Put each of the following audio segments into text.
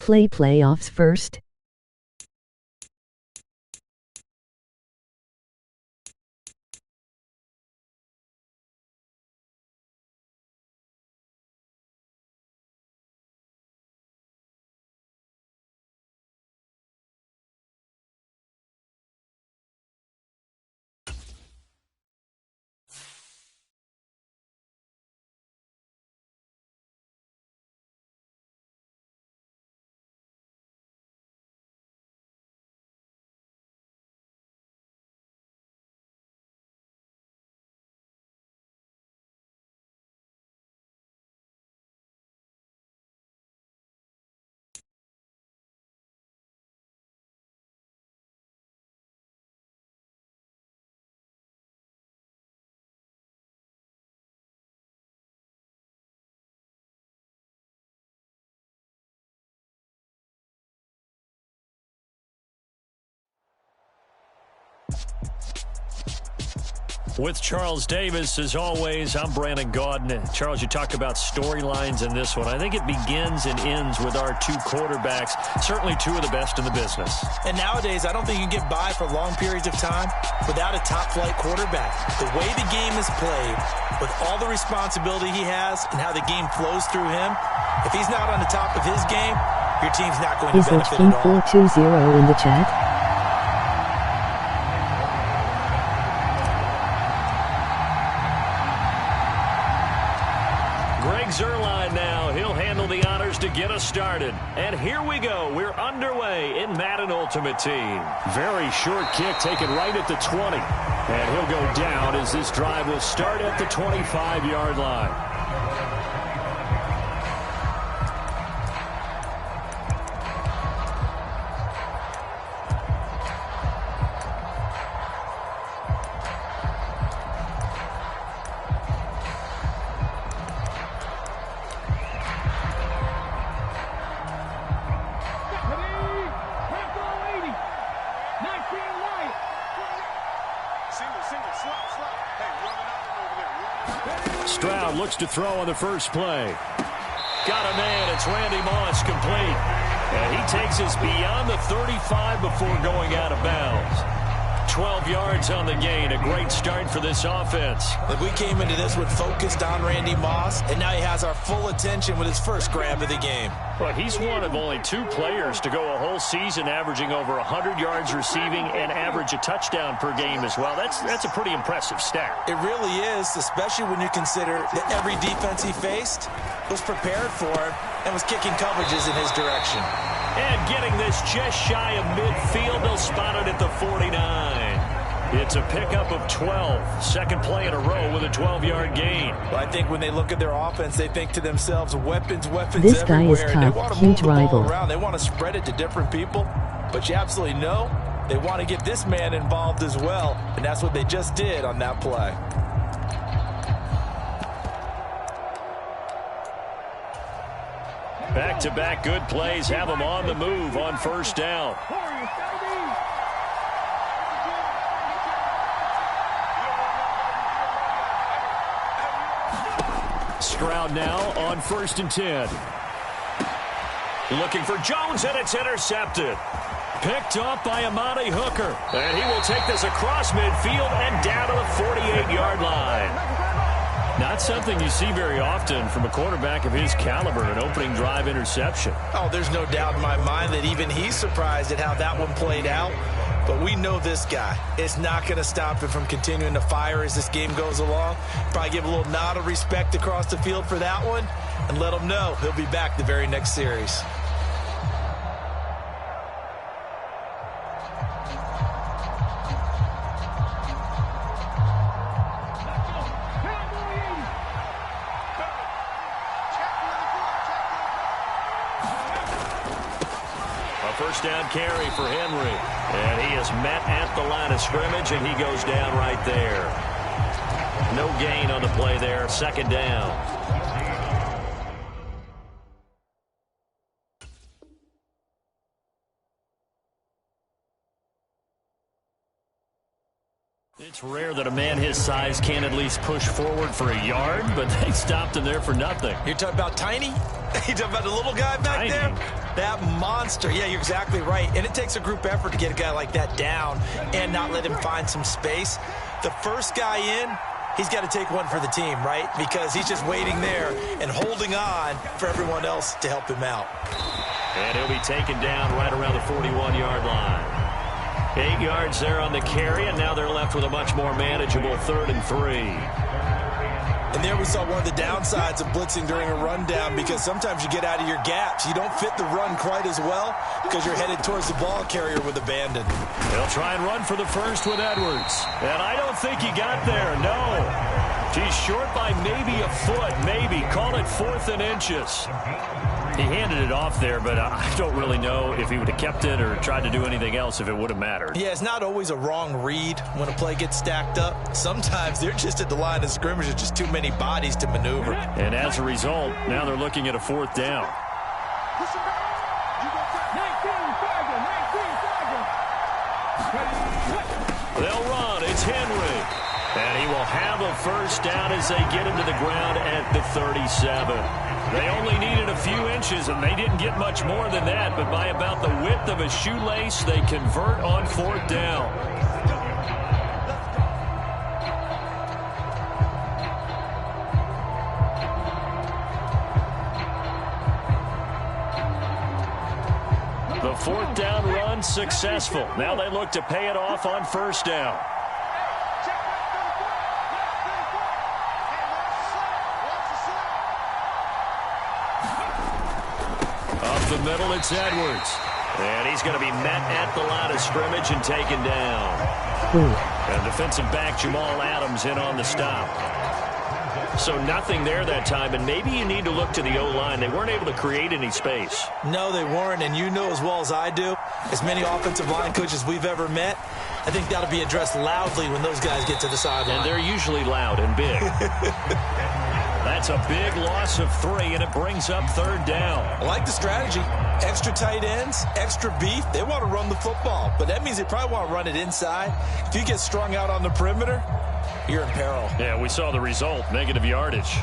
Play playoffs first. With Charles Davis, as always, I'm Brandon Gaudin. Charles, you talk about storylines in this one. I think it begins and ends with our two quarterbacks, certainly two of the best in the business. And nowadays, I don't think you can get by for long periods of time without a top-flight quarterback. The way the game is played, with all the responsibility he has and how the game flows through him, if he's not on the top of his game, your team's not going to benefit at all. Is it 420 in the chat? Zerline now. He'll handle the honors to get us started. And here we go. We're underway in Madden Ultimate Team. Very short kick taken right at the 20. And he'll go down as this drive will start at the 25-yard line. Stroud looks to throw on the first play. Got a man. It's Randy Moss complete. And he takes us beyond the 35 before going out of bounds. 12 yards on the gain. A great start for this offense. Look, we came into this one focused on Randy Moss, and now he has our full attention with his first grab of the game. But he's one of only two players to go a whole season averaging over 100 yards receiving and average a touchdown per game as well. That's a pretty impressive stat. It really is, especially when you consider that every defense he faced was prepared for him and was kicking coverages in his direction. And getting this just shy of midfield, they'll spot it at the 49. It's a pickup of 12. Second play in a row with a 12-yard gain. Well, I think when they look at their offense, they think to themselves, weapons this everywhere. Guy is tough. They want to Huge move the rival. ball around. They want to spread it to different people. But you absolutely know they want to get this man involved as well. And that's what they just did on that play. Back-to-back good plays have them on the move on first down. Stroud now on 1st and 10. Looking for Jones, and it's intercepted. Picked up by Amani Hooker. And he will take this across midfield and down to the 48-yard line. Not something you see very often from a quarterback of his caliber, an opening drive interception. Oh, there's no doubt in my mind that even he's surprised at how that one played out. But we know this guy is not going to stop him from continuing to fire as this game goes along. Probably give a little nod of respect across the field for that one and let him know he'll be back the very next series. First down carry for Henry. And he is met at the line of scrimmage, and he goes down right there. No gain on the play there. Second down. It's rare that a man his size can at least push forward for a yard, but they stopped him there for nothing. You're talking about tiny? You talking about the little guy back there? That monster. Yeah, you're exactly right. And it takes a group effort to get a guy like that down and not let him find some space. The first guy in, he's got to take one for the team, right? Because he's just waiting there and holding on for everyone else to help him out. And he'll be taken down right around the 41-yard line. 8 yards there on the carry, and now they're left with a much more manageable 3rd and 3. And there we saw one of the downsides of blitzing during a rundown, because sometimes you get out of your gaps. You don't fit the run quite as well because you're headed towards the ball carrier with abandon. They'll try and run for the first with Edwards. And I don't think he got there, no. He's short by maybe a foot, maybe. Call it 4th and inches. He handed it off there, but I don't really know if he would have kept it or tried to do anything else if it would have mattered. Yeah, it's not always a wrong read when a play gets stacked up. Sometimes they're just at the line of scrimmage with just too many bodies to maneuver. And as a result, now they're looking at a 4th down. They'll run. It's Henry. And he will have a first down as they get him to the ground at the 37. They only needed a few inches, and they didn't get much more than that. But by about the width of a shoelace, they convert on 4th down. The 4th down run successful. Now they look to pay it off on 1st down. The middle, it's Edwards. And he's going to be met at the line of scrimmage and taken down. And defensive back Jamal Adams in on the stop. So nothing there that time, and maybe you need to look to the O-line. They weren't able to create any space. No, they weren't, and you know as well as I do, as many offensive line coaches we've ever met, I think that'll be addressed loudly when those guys get to the sideline. And they're usually loud and big. That's a big loss of 3, and it brings up 3rd down. I like the strategy. Extra tight ends, extra beef. They want to run the football, but that means they probably want to run it inside. If you get strung out on the perimeter, you're in peril. Yeah, we saw the result, negative yardage.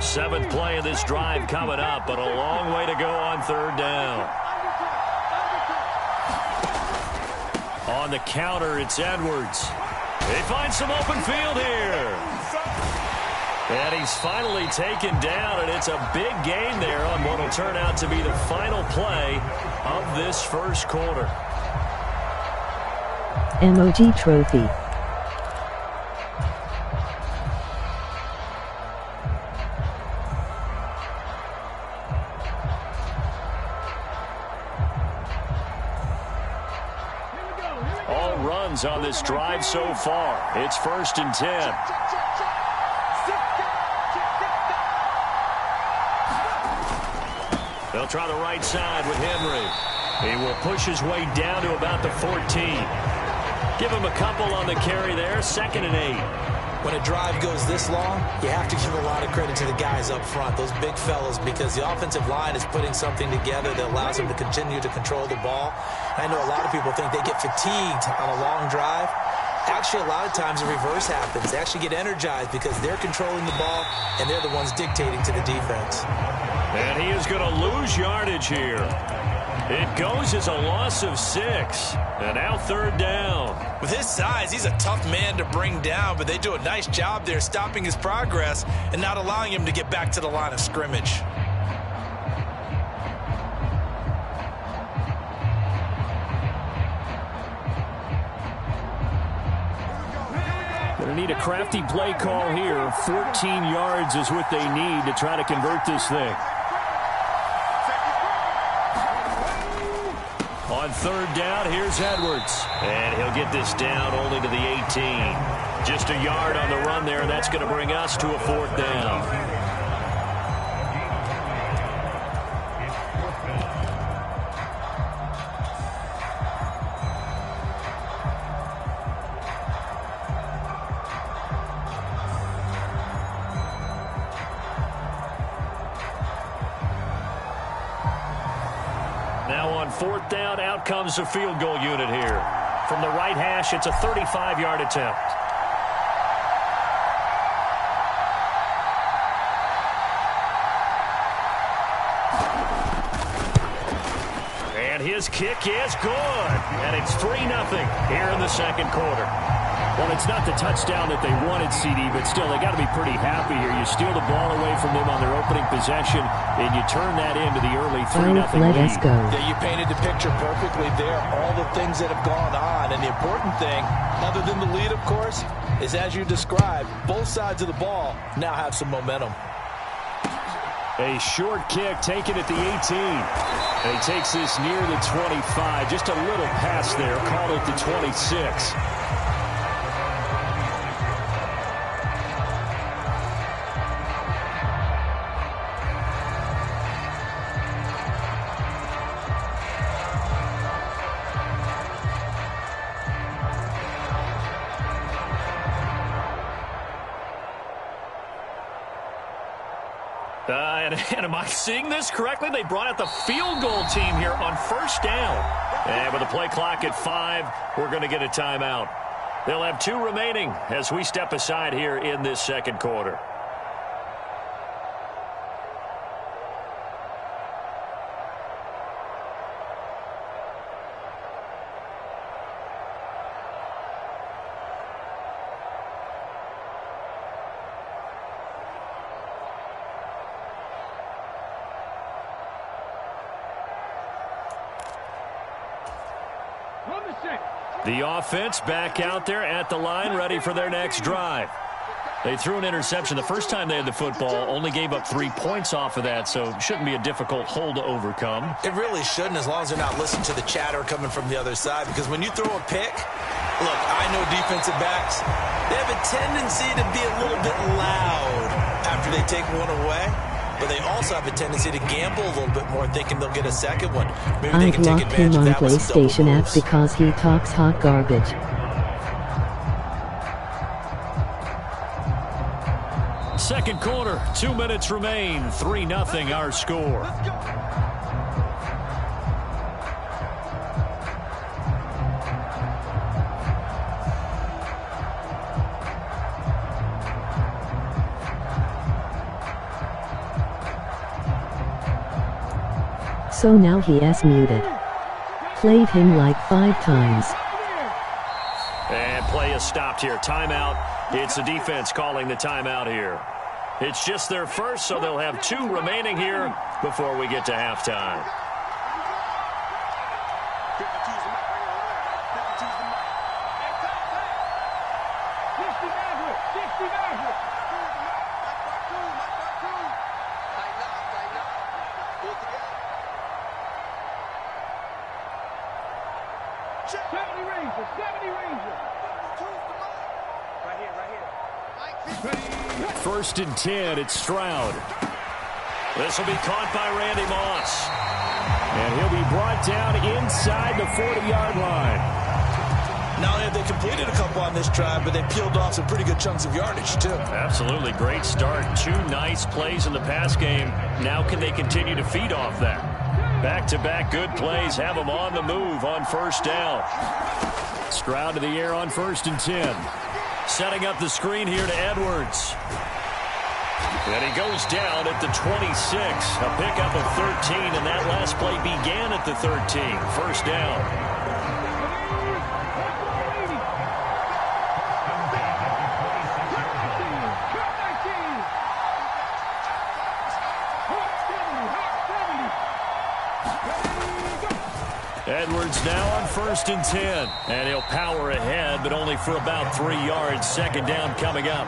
7th play of this drive coming up, but a long way to go on 3rd down. On the counter, it's Edwards. They find some open field here. And he's finally taken down, and it's a big gain there on what will turn out to be the final play of this first quarter. MOG Trophy. All runs on this drive so far. It's 1st and 10. They'll try the right side with Henry. He will push his way down to about the 14. Give him a couple on the carry there. 2nd and 8. When a drive goes this long, you have to give a lot of credit to the guys up front, those big fellas, because the offensive line is putting something together that allows them to continue to control the ball. I know a lot of people think they get fatigued on a long drive. Actually, a lot of times the reverse happens. They actually get energized because they're controlling the ball, and they're the ones dictating to the defense. And he is going to lose yardage here. It goes as a loss of 6. And now 3rd down. With his size, he's a tough man to bring down, but they do a nice job there stopping his progress and not allowing him to get back to the line of scrimmage. Going to need a crafty play call here. 14 yards is what they need to try to convert this thing. On 3rd down, here's Edwards. And he'll get this down only to the 18. Just a yard on the run there, and that's going to bring us to a 4th down. Now on 4th down, out comes the field goal unit here. From the right hash, it's a 35-yard attempt. his kick is good. And it's 3-0 here in the second quarter. Well, it's not the touchdown that they wanted, CD, but still, they got to be pretty happy here. You steal the ball away from them on their opening possession, and you turn that into the early 3-0 lead. Let's go. Yeah, you painted the picture perfectly there. All the things that have gone on, and the important thing, other than the lead, of course, is as you described, both sides of the ball now have some momentum. A short kick taken at the 18. And he takes this near the 25. Just a little pass there. Called it the 26. And am I seeing this correctly? They brought out the field goal team here on first down. And with the play clock at 5, we're going to get a timeout. They'll have 2 remaining as we step aside here in this second quarter. The offense back out there at the line, ready for their next drive. They threw an interception the first time they had the football, only gave up 3 points off of that, so shouldn't be a difficult hole to overcome. It really shouldn't, as long as they're not listening to the chatter coming from the other side, because when you throw a pick, look, I know defensive backs, they have a tendency to be a little bit loud after they take one away. But they also have a tendency to gamble a little bit more, thinking they'll get a second one. Maybe they I've can take locked him advantage of on that with some double PlayStation app moves. because he talks hot garbage. Second quarter, 2 minutes remain. 3-0 our score. So now he is muted. Played him like 5 times. And play is stopped here. Timeout. It's the defense calling the timeout here. It's just their first, so they'll have 2 remaining here before we get to halftime. First and 10, it's Stroud. This will be caught by Randy Moss. And he'll be brought down inside the 40-yard line. Not only have they completed a couple on this drive, but they peeled off some pretty good chunks of yardage, too. Absolutely. Great start. 2 nice plays in the pass game. Now can they continue to feed off that? Back-to-back good plays have them on the move on first down. Stroud to the air on first and 10. Setting up the screen here to Edwards. And he goes down at the 26. A pickup of 13, and that last play began at the 13. First down. Edwards now on first and 10. And he'll power ahead, but only for about 3 yards. Second down coming up.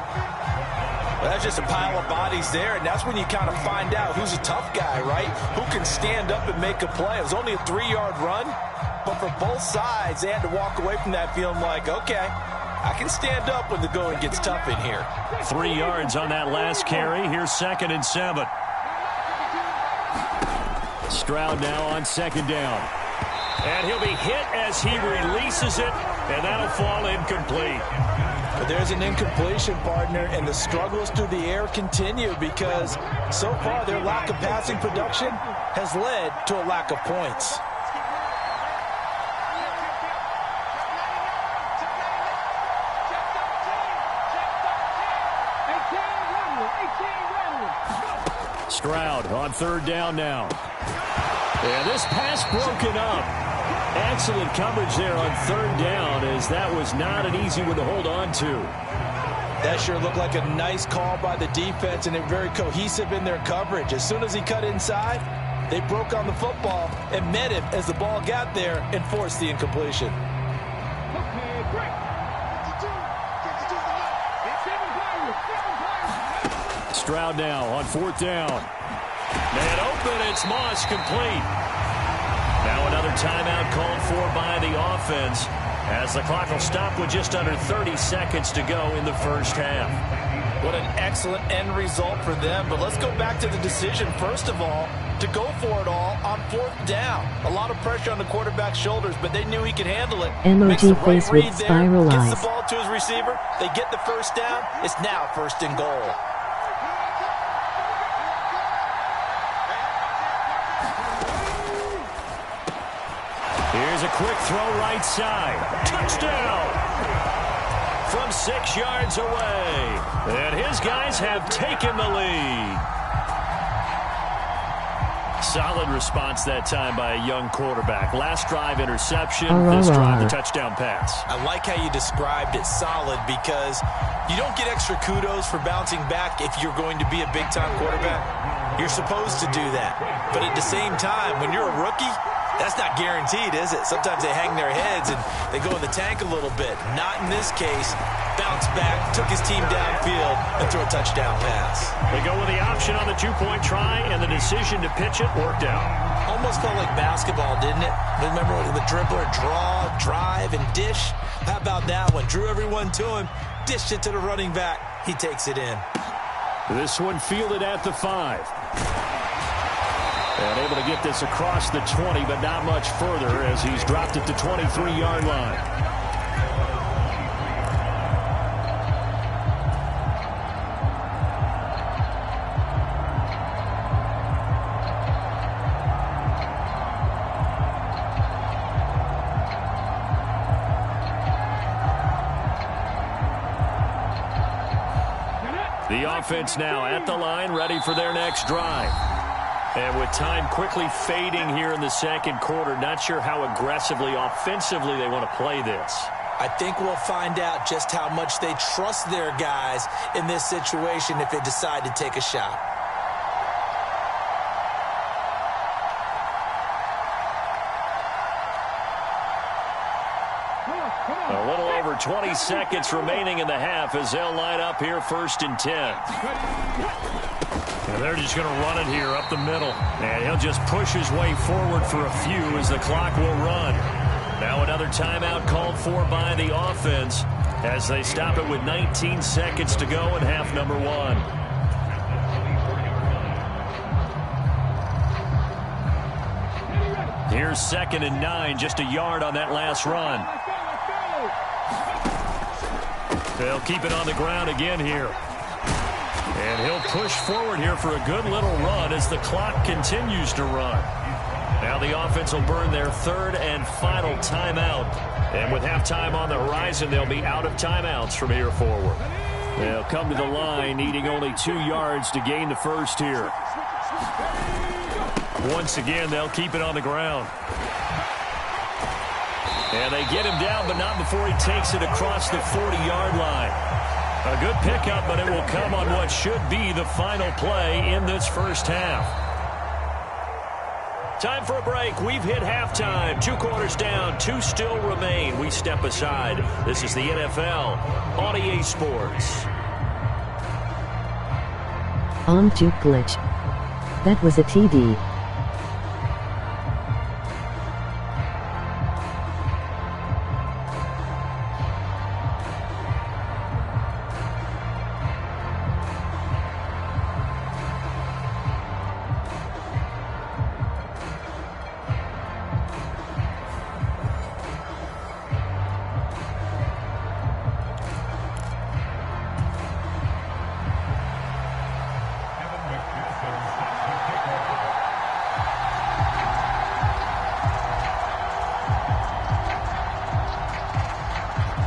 Well, that's just a pile of bodies there, and that's when you kind of find out who's a tough guy, right? Who can stand up and make a play. It was only a 3-yard run, but for both sides, they had to walk away from that feeling like, okay, I can stand up when the going gets tough in here. 3 yards on that last carry. Here's second and 7. Stroud now on second down. And he'll be hit as he releases it, and that'll fall incomplete. But there's an incompletion, partner, and the struggles through the air continue because so far their lack of passing production has led to a lack of points. Stroud on third down now. And this pass broken up. Excellent coverage there on third down, as that was not an easy one to hold on to. That sure looked like a nice call by the defense, and they're very cohesive in their coverage. As soon as he cut inside, they broke on the football and met him as the ball got there and forced the incompletion. Stroud now on fourth down. Man open, it's Moss, complete. Now another timeout called for by the offense, as the clock will stop with just under 30 seconds to go in the first half. What an excellent end result for them. But let's go back to the decision, first of all, to go for it all on fourth down. A lot of pressure on the quarterback's shoulders, but they knew he could handle it. Emoji face with spiral eyes. Gets the ball to his receiver. They get the first down. It's now first and goal. Here's a quick throw right side. Touchdown! From 6 yards away. And his guys have taken the lead. Solid response that time by a young quarterback. Last drive interception. This drive the touchdown pass. I like how you described it, solid, because you don't get extra kudos for bouncing back if you're going to be a big-time quarterback. You're supposed to do that. But at the same time, when you're a rookie, that's not guaranteed, is it? Sometimes they hang their heads and they go in the tank a little bit. Not in this case. Bounced back, took his team downfield, and threw a touchdown pass. They go with the option on the two-point try, and the decision to pitch it worked out. Almost felt like basketball, didn't it? Remember the dribbler, draw, drive, and dish? How about that one? Drew everyone to him, dished it to the running back. He takes it in. This one fielded at the 5. And able to get this across the 20, but not much further, as he's dropped at the 23-yard line. The offense now at the line, ready for their next drive. And with time quickly fading here in the second quarter, not sure how aggressively, offensively they want to play this. I think we'll find out just how much they trust their guys in this situation if they decide to take a shot. A little over 20 seconds remaining in the half as they'll line up here first and 10. And they're just going to run it here up the middle. And he'll just push his way forward for a few as the clock will run. Now another timeout called for by the offense as they stop it with 19 seconds to go in half number 1. Here's 2nd and 9, just a yard on that last run. They'll keep it on the ground again here. And he'll push forward here for a good little run as the clock continues to run. Now the offense will burn their 3rd and final timeout. And with halftime on the horizon, they'll be out of timeouts from here forward. They'll come to the line, needing only 2 yards to gain the first here. Once again, they'll keep it on the ground. And they get him down, but not before he takes it across the 40-yard line. A good pickup, but it will come on what should be the final play in this first half. Time for a break. We've hit halftime. 2 quarters down, 2 still remain. We step aside. This is the NFL on EA Sports. On-to glitch. That was a TD.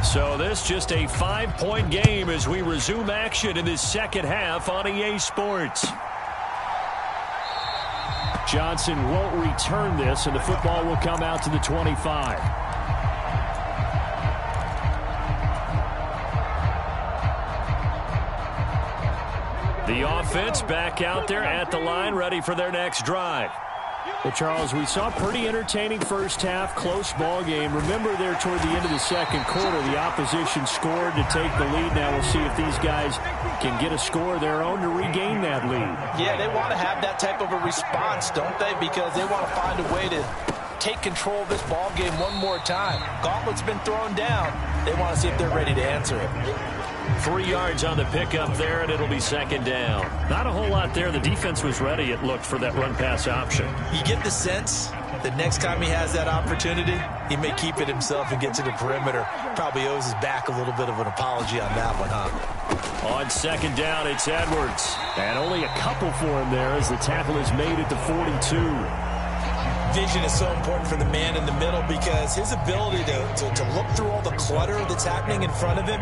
So this just a 5-point game as we resume action in this second half on EA Sports. Johnson won't return this, and the football will come out to the 25. The offense back out there at the line, ready for their next drive. Well, Charles, we saw a pretty entertaining first half, close ball game. Remember there toward the end of the second quarter, the opposition scored to take the lead. Now we'll see if these guys can get a score of their own to regain that lead. Yeah, they want to have that type of a response, don't they? Because they want to find a way to take control of this ball game one more time. Gauntlet's been thrown down. They want to see if they're ready to answer it. 3 yards on the pickup there, and it'll be second down. Not a whole lot there. The defense was ready, it looked, for that run-pass option. You get the sense that next time he has that opportunity, he may keep it himself and get to the perimeter. Probably owes his back a little bit of an apology on that one, huh? On second down, it's Edwards. And only a couple for him there as the tackle is made at the 42. Vision is so important for the man in the middle because his ability to look through all the clutter that's happening in front of him,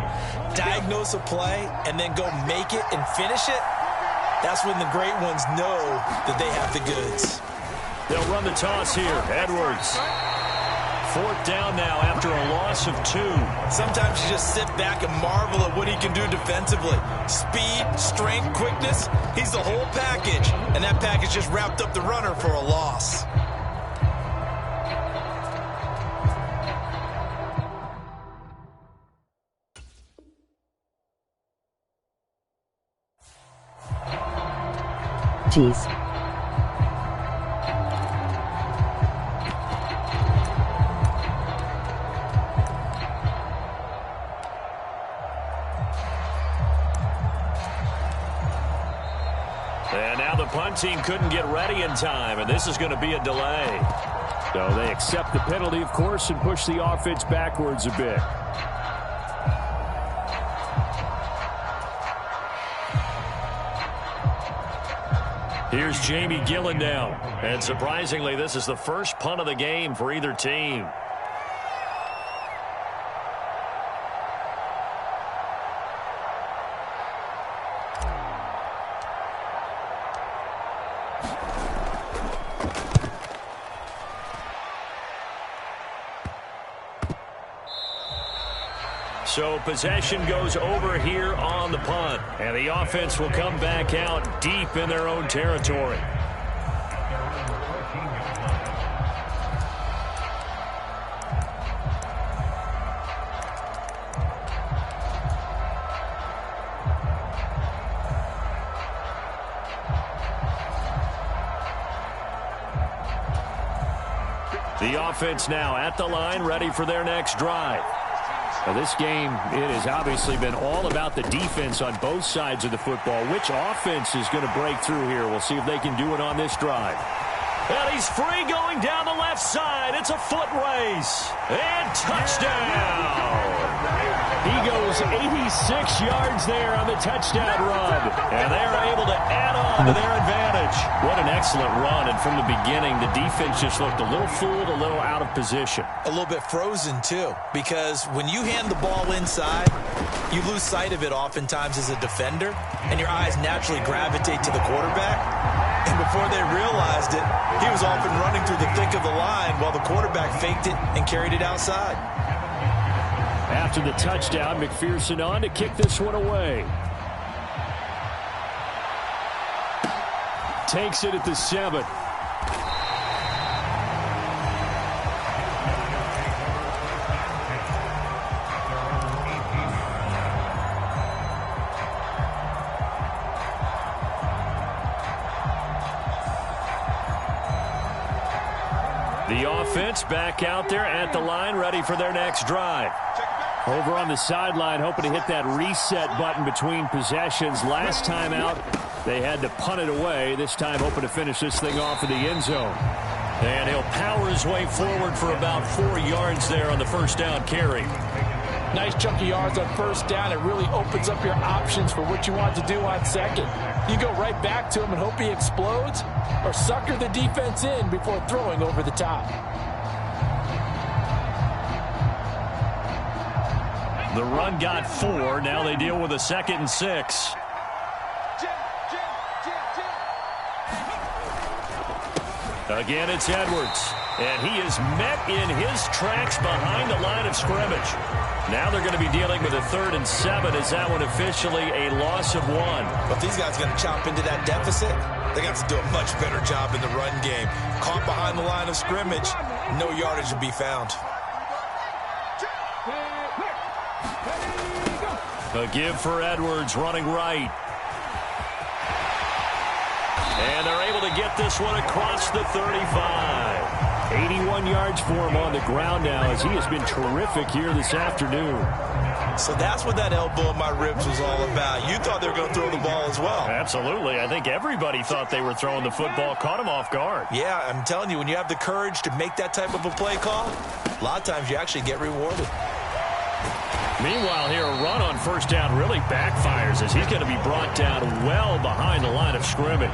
diagnose a play, and then go make it and finish it, that's when the great ones know that they have the goods. They'll run the toss here. Edwards. 4th down now after a loss of 2. Sometimes you just sit back and marvel at what he can do defensively. Speed, strength, quickness, he's the whole package. And that package just wrapped up the runner for a loss. Jeez. And now the punt team couldn't get ready in time, and this is going to be a delay. So they accept the penalty, of course, and push the offense backwards a bit. Here's Jamie Gillen now. And surprisingly, this is the first punt of the game for either team. So possession goes over here on the punt. And the offense will come back out deep in their own territory. The offense now at the line, ready for their next drive. Now this game, it has obviously been all about the defense on both sides of the football. Which offense is going to break through here? We'll see if they can do it on this drive. And he's free going down the left side. It's a foot race. And touchdown. He goes 86 yards there on the touchdown run. And they're able to add on to their advantage. What an excellent run. And from the beginning, the defense just looked a little fooled, a little out of position. A little bit frozen, too. Because when you hand the ball inside, you lose sight of it oftentimes as a defender. And your eyes naturally gravitate to the quarterback. And before they realized it, he was off and running through the thick of the line while the quarterback faked it and carried it outside. After the touchdown, McPherson on to kick this one away. Takes it at the 7. The offense back out there at the line, ready for their next drive. Over on the sideline, hoping to hit that reset button between possessions. Last time out, they had to punt it away. This time, hoping to finish this thing off in the end zone. And he'll power his way forward for about 4 yards there on the first down carry. Nice chunk of yards on first down. It really opens up your options for what you want to do on second. You go right back to him and hope he explodes, or sucker the defense in before throwing over the top. The run got 4. Now they deal with a 2nd and 6. Again, it's Edwards. And he is met in his tracks behind the line of scrimmage. Now they're going to be dealing with a 3rd and 7. Is that one officially a loss of 1? But these guys are going to chop into that deficit. They got to do a much better job in the run game. Caught behind the line of scrimmage, no yardage to be found. A give for Edwards, running right. And they're able to get this one across the 35. 81 yards for him on the ground now, as he has been terrific here this afternoon. So that's what that elbow in my ribs was all about. You thought they were going to throw the ball as well. Absolutely. I think everybody thought they were throwing the football, caught him off guard. Yeah, I'm telling you, when you have the courage to make that type of a play call, a lot of times you actually get rewarded. Meanwhile, here, a run on first down really backfires as he's going to be brought down well behind the line of scrimmage.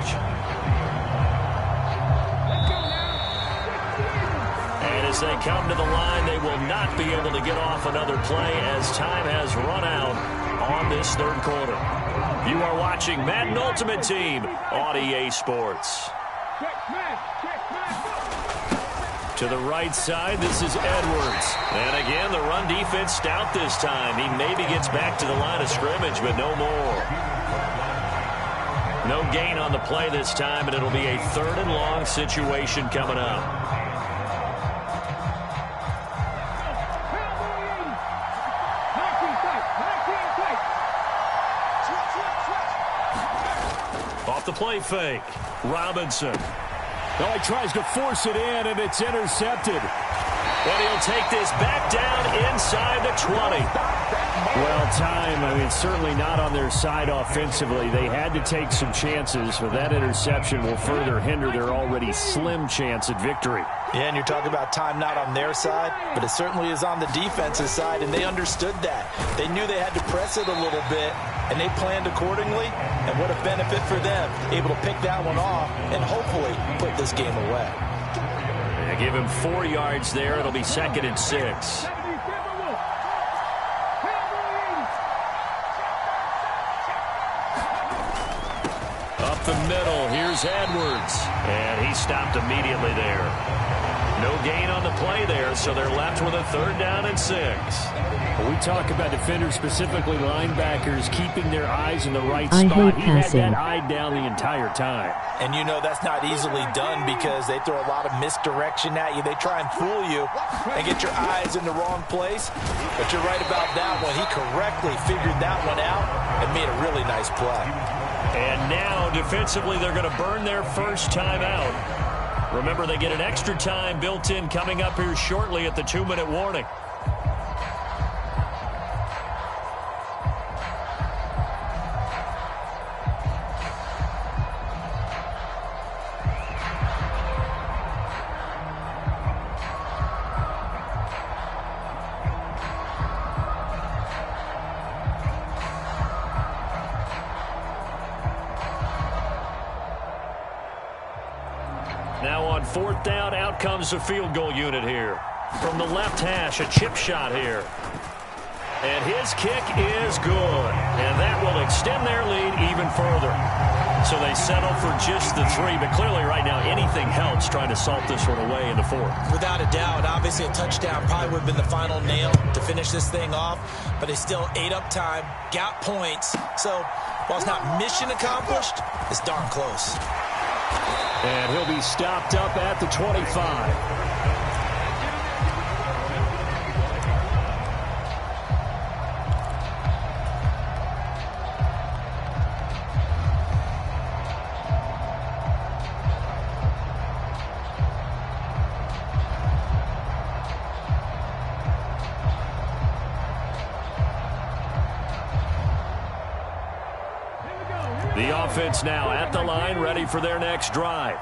And as they come to the line, they will not be able to get off another play as time has run out on this 3rd quarter. You are watching Madden Ultimate Team on EA Sports. To the right side, this is Edwards. And again, the run defense stout this time. He maybe gets back to the line of scrimmage, but no more. No gain on the play this time, and it'll be a 3rd and long situation coming up. Off the play fake, Robinson. Oh, he tries to force it in, and it's intercepted. And he'll take this back down inside the 20. Well, time, certainly not on their side offensively. They had to take some chances, but that interception will further hinder their already slim chance at victory. Yeah, and you're talking about time not on their side, but it certainly is on the defensive side, and they understood that. They knew they had to press it a little bit, and they planned accordingly, and what a benefit for them, able to pick that one off and hopefully put this game away. They give him 4 yards there. It'll be 2nd and 6. Up the middle, here's Edwards, and he stopped immediately there. No gain on the play there, so they're left with a 3rd down and 6. When we talk about defenders, specifically linebackers, keeping their eyes in the right spot. He had that eye down the entire time. And you know that's not easily done because they throw a lot of misdirection at you. They try and fool you and get your eyes in the wrong place. But you're right about that one. He correctly figured that one out and made a really nice play. And now, defensively, they're going to burn their first time out. Remember, they get an extra time built in coming up here shortly at the 2-minute warning. Now on 4th down, out comes the field goal unit here. From the left hash, a chip shot here. And his kick is good. And that will extend their lead even further. So they settle for just the 3. But clearly right now, anything helps trying to salt this one away in the 4th. Without a doubt, obviously a touchdown probably would have been the final nail to finish this thing off. But they still ate up time, got points. So while it's not mission accomplished, it's darn close. And he'll be stopped up at the 25. The offense now at the line, ready for their next drive.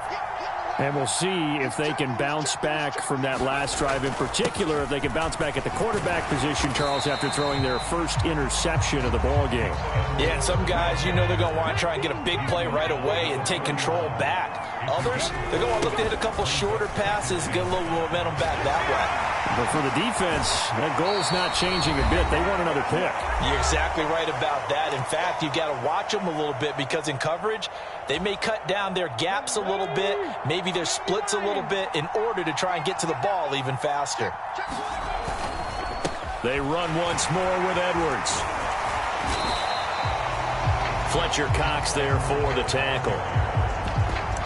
And we'll see if they can bounce back from that last drive, in particular, if they can bounce back at the quarterback position, Charles, after throwing their first interception of the ball game. Yeah, and some guys, you know they're going to want to try and get a big play right away and take control back. Others, they're going to look to hit a couple shorter passes, get a little momentum back that way. But for the defense, that goal's not changing a bit. They want another pick. You're exactly right about that. In fact, you've got to watch them a little bit because in coverage, they may cut down their gaps a little bit, maybe their splits a little bit in order to try and get to the ball even faster. They run once more with Edwards. Fletcher Cox there for the tackle.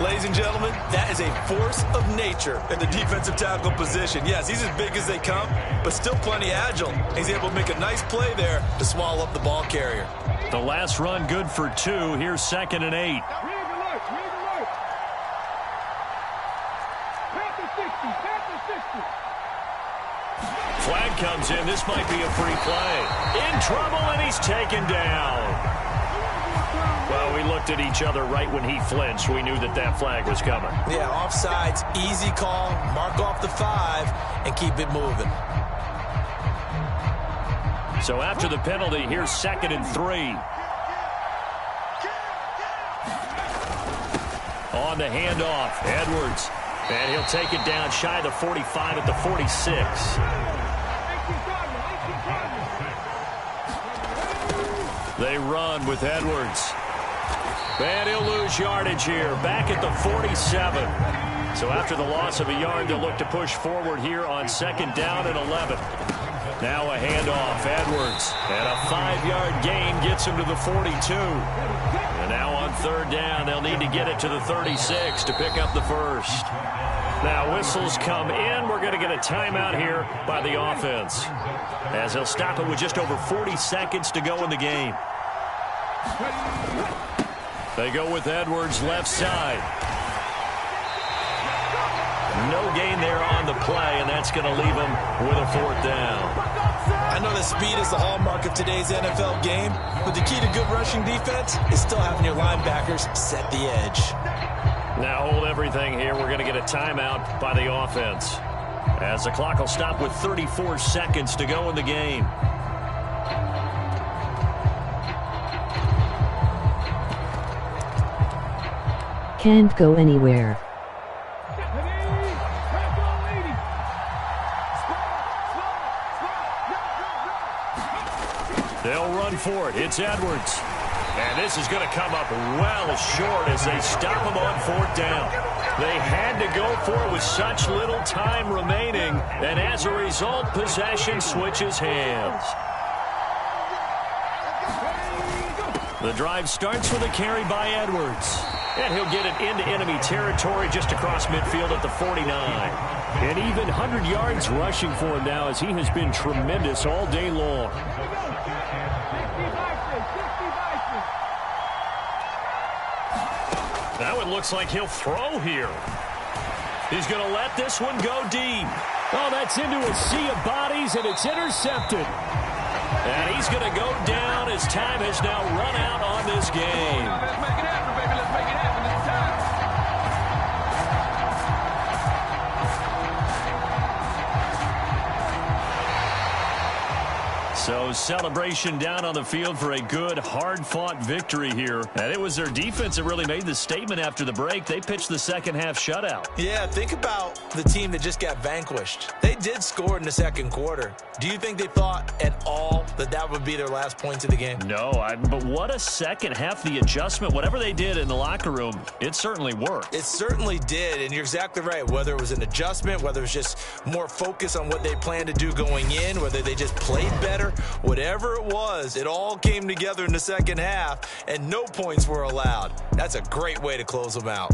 Ladies and gentlemen, that is a force of nature in the defensive tackle position. Yes, he's as big as they come, but still plenty agile. He's able to make a nice play there to swallow up the ball carrier. The last run good for 2. Here's 2nd and 8. Flag comes in. This might be a free play. In trouble, and he's taken down. Well, we looked at each other right when he flinched. We knew that that flag was coming. Yeah, offsides, easy call. Mark off the 5 and keep it moving. So after the penalty, here's 2nd and 3. On the handoff, Edwards. And he'll take it down shy of the 45 at the 46. They run with Edwards. And he'll lose yardage here, back at the 47. So after the loss of a yard, they'll look to push forward here on 2nd down and 11. Now a handoff, Edwards. And a 5-yard gain gets him to the 42. And now on 3rd down, they'll need to get it to the 36 to pick up the first. Now whistles come in. We're going to get a timeout here by the offense, as they'll stop it with just over 40 seconds to go in the game. They go with Edwards left side. No gain there on the play, and that's going to leave them with a 4th down. I know that speed is the hallmark of today's NFL game, but the key to good rushing defense is still having your linebackers set the edge. Now hold everything here. We're going to get a timeout by the offense, as the clock will stop with 34 seconds to go in the game. Can't go anywhere. They'll run for it. It's Edwards. And this is going to come up well short as they stop him on 4th down. They had to go for it with such little time remaining, and as a result, possession switches hands. The drive starts with a carry by Edwards. And he'll get it into enemy territory just across midfield at the 49. And even 100 yards rushing for him now, as he has been tremendous all day long. Now it looks like he'll throw here. He's going to let this one go deep. Oh, that's into a sea of bodies, and it's intercepted. And he's going to go down as time has now run out on this game. Let's make it happen, baby. Let's make it happen. It's time. So celebration down on the field for a good, hard-fought victory here. And it was their defense that really made the statement after the break. They pitched the second-half shutout. Yeah, think about the team that just got vanquished. They did score in the 2nd quarter. Do you think they thought at all that that would be their last points of the game? No, but what a second half. The adjustment, whatever they did in the locker room, it certainly worked. It certainly did, and you're exactly right. Whether it was an adjustment, whether it was just more focus on what they planned to do going in, whether they just played better, whatever it was, it all came together in the 2nd half, and no points were allowed. That's a great way to close them out.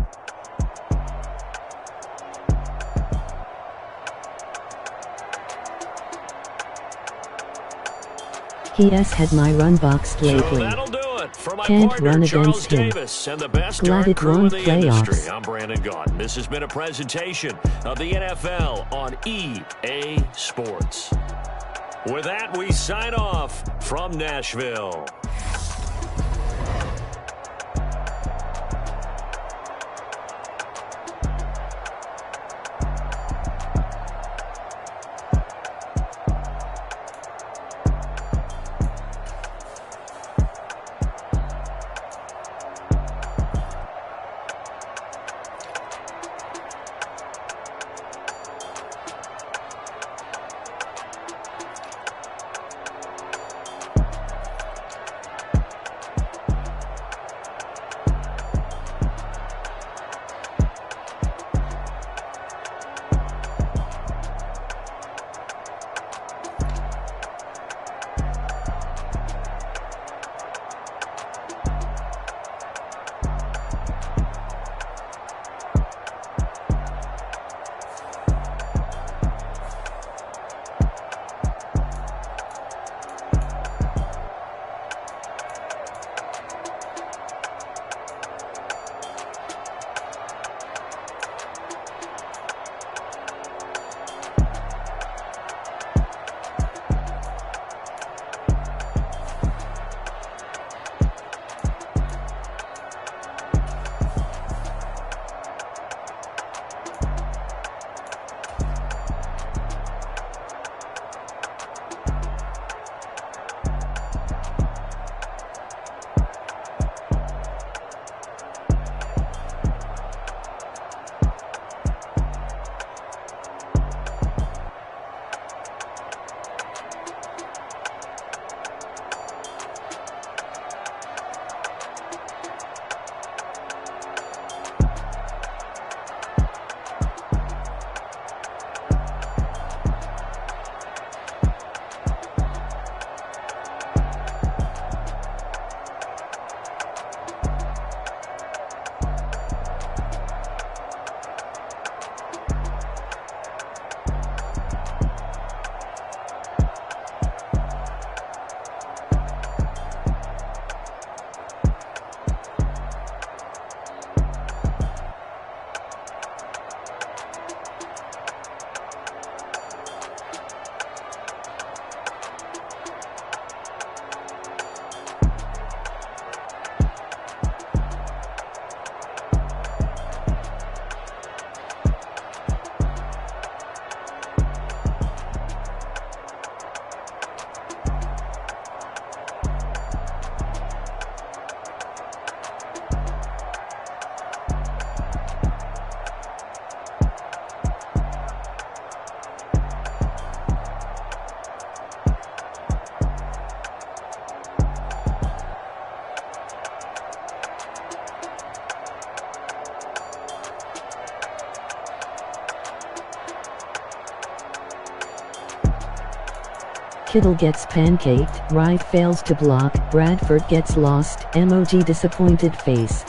He has had my run boxed lately. So that'll do it for my Can't partner, run Charles against him. Davis, and the best Glad darn it crew won in the industry. playoffs. I'm Brandon Gaudin. This has been a presentation of the NFL on EA Sports. With that, we sign off from Nashville. Kittle gets pancaked, Wright fails to block, Bradford gets lost, emoji disappointed face.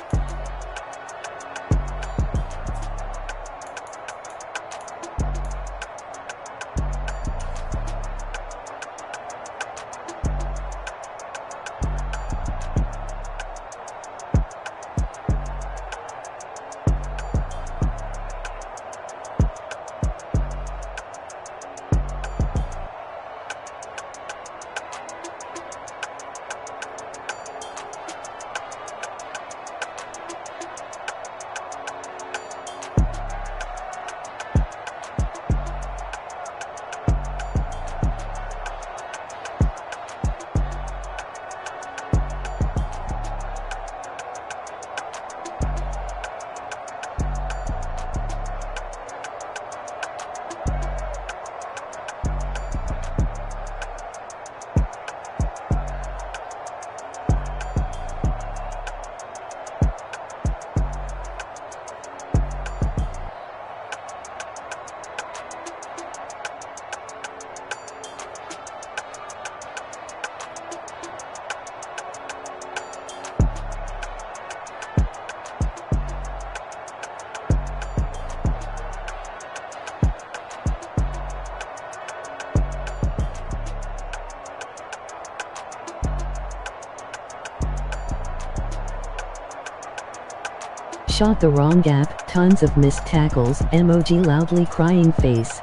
Shot the wrong gap, tons of missed tackles, emoji loudly crying face.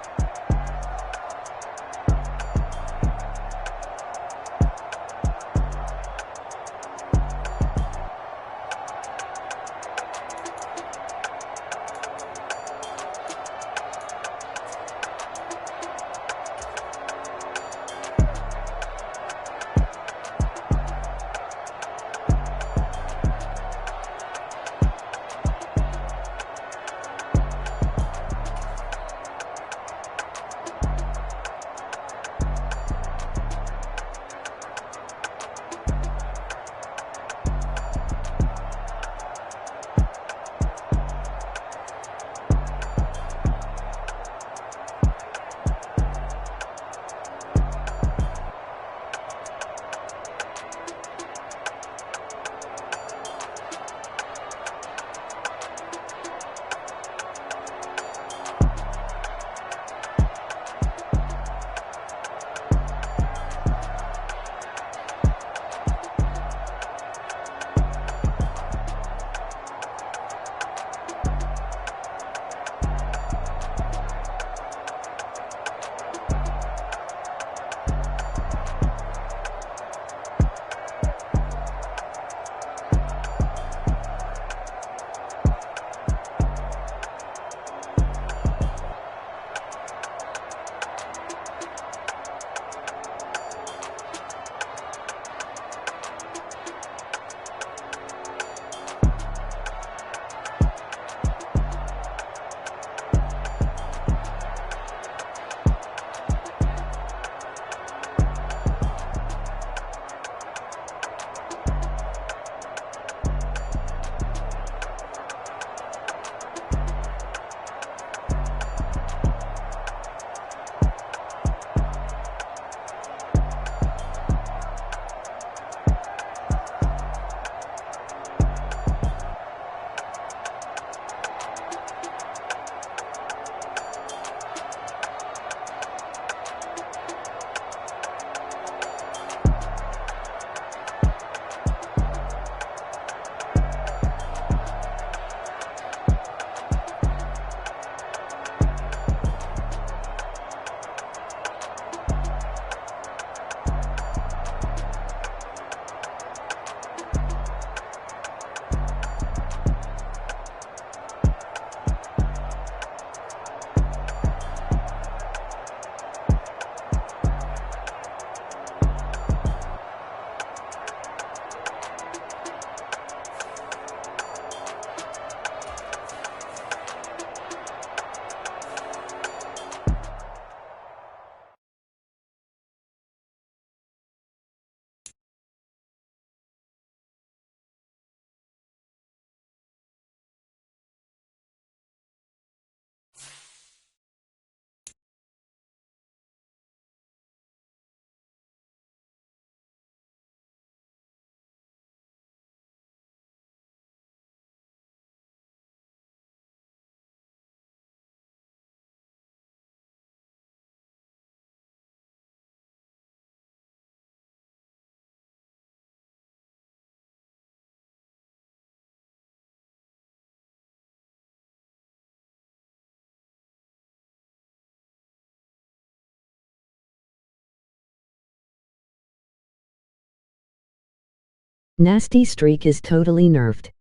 Nasty streak is totally nerfed.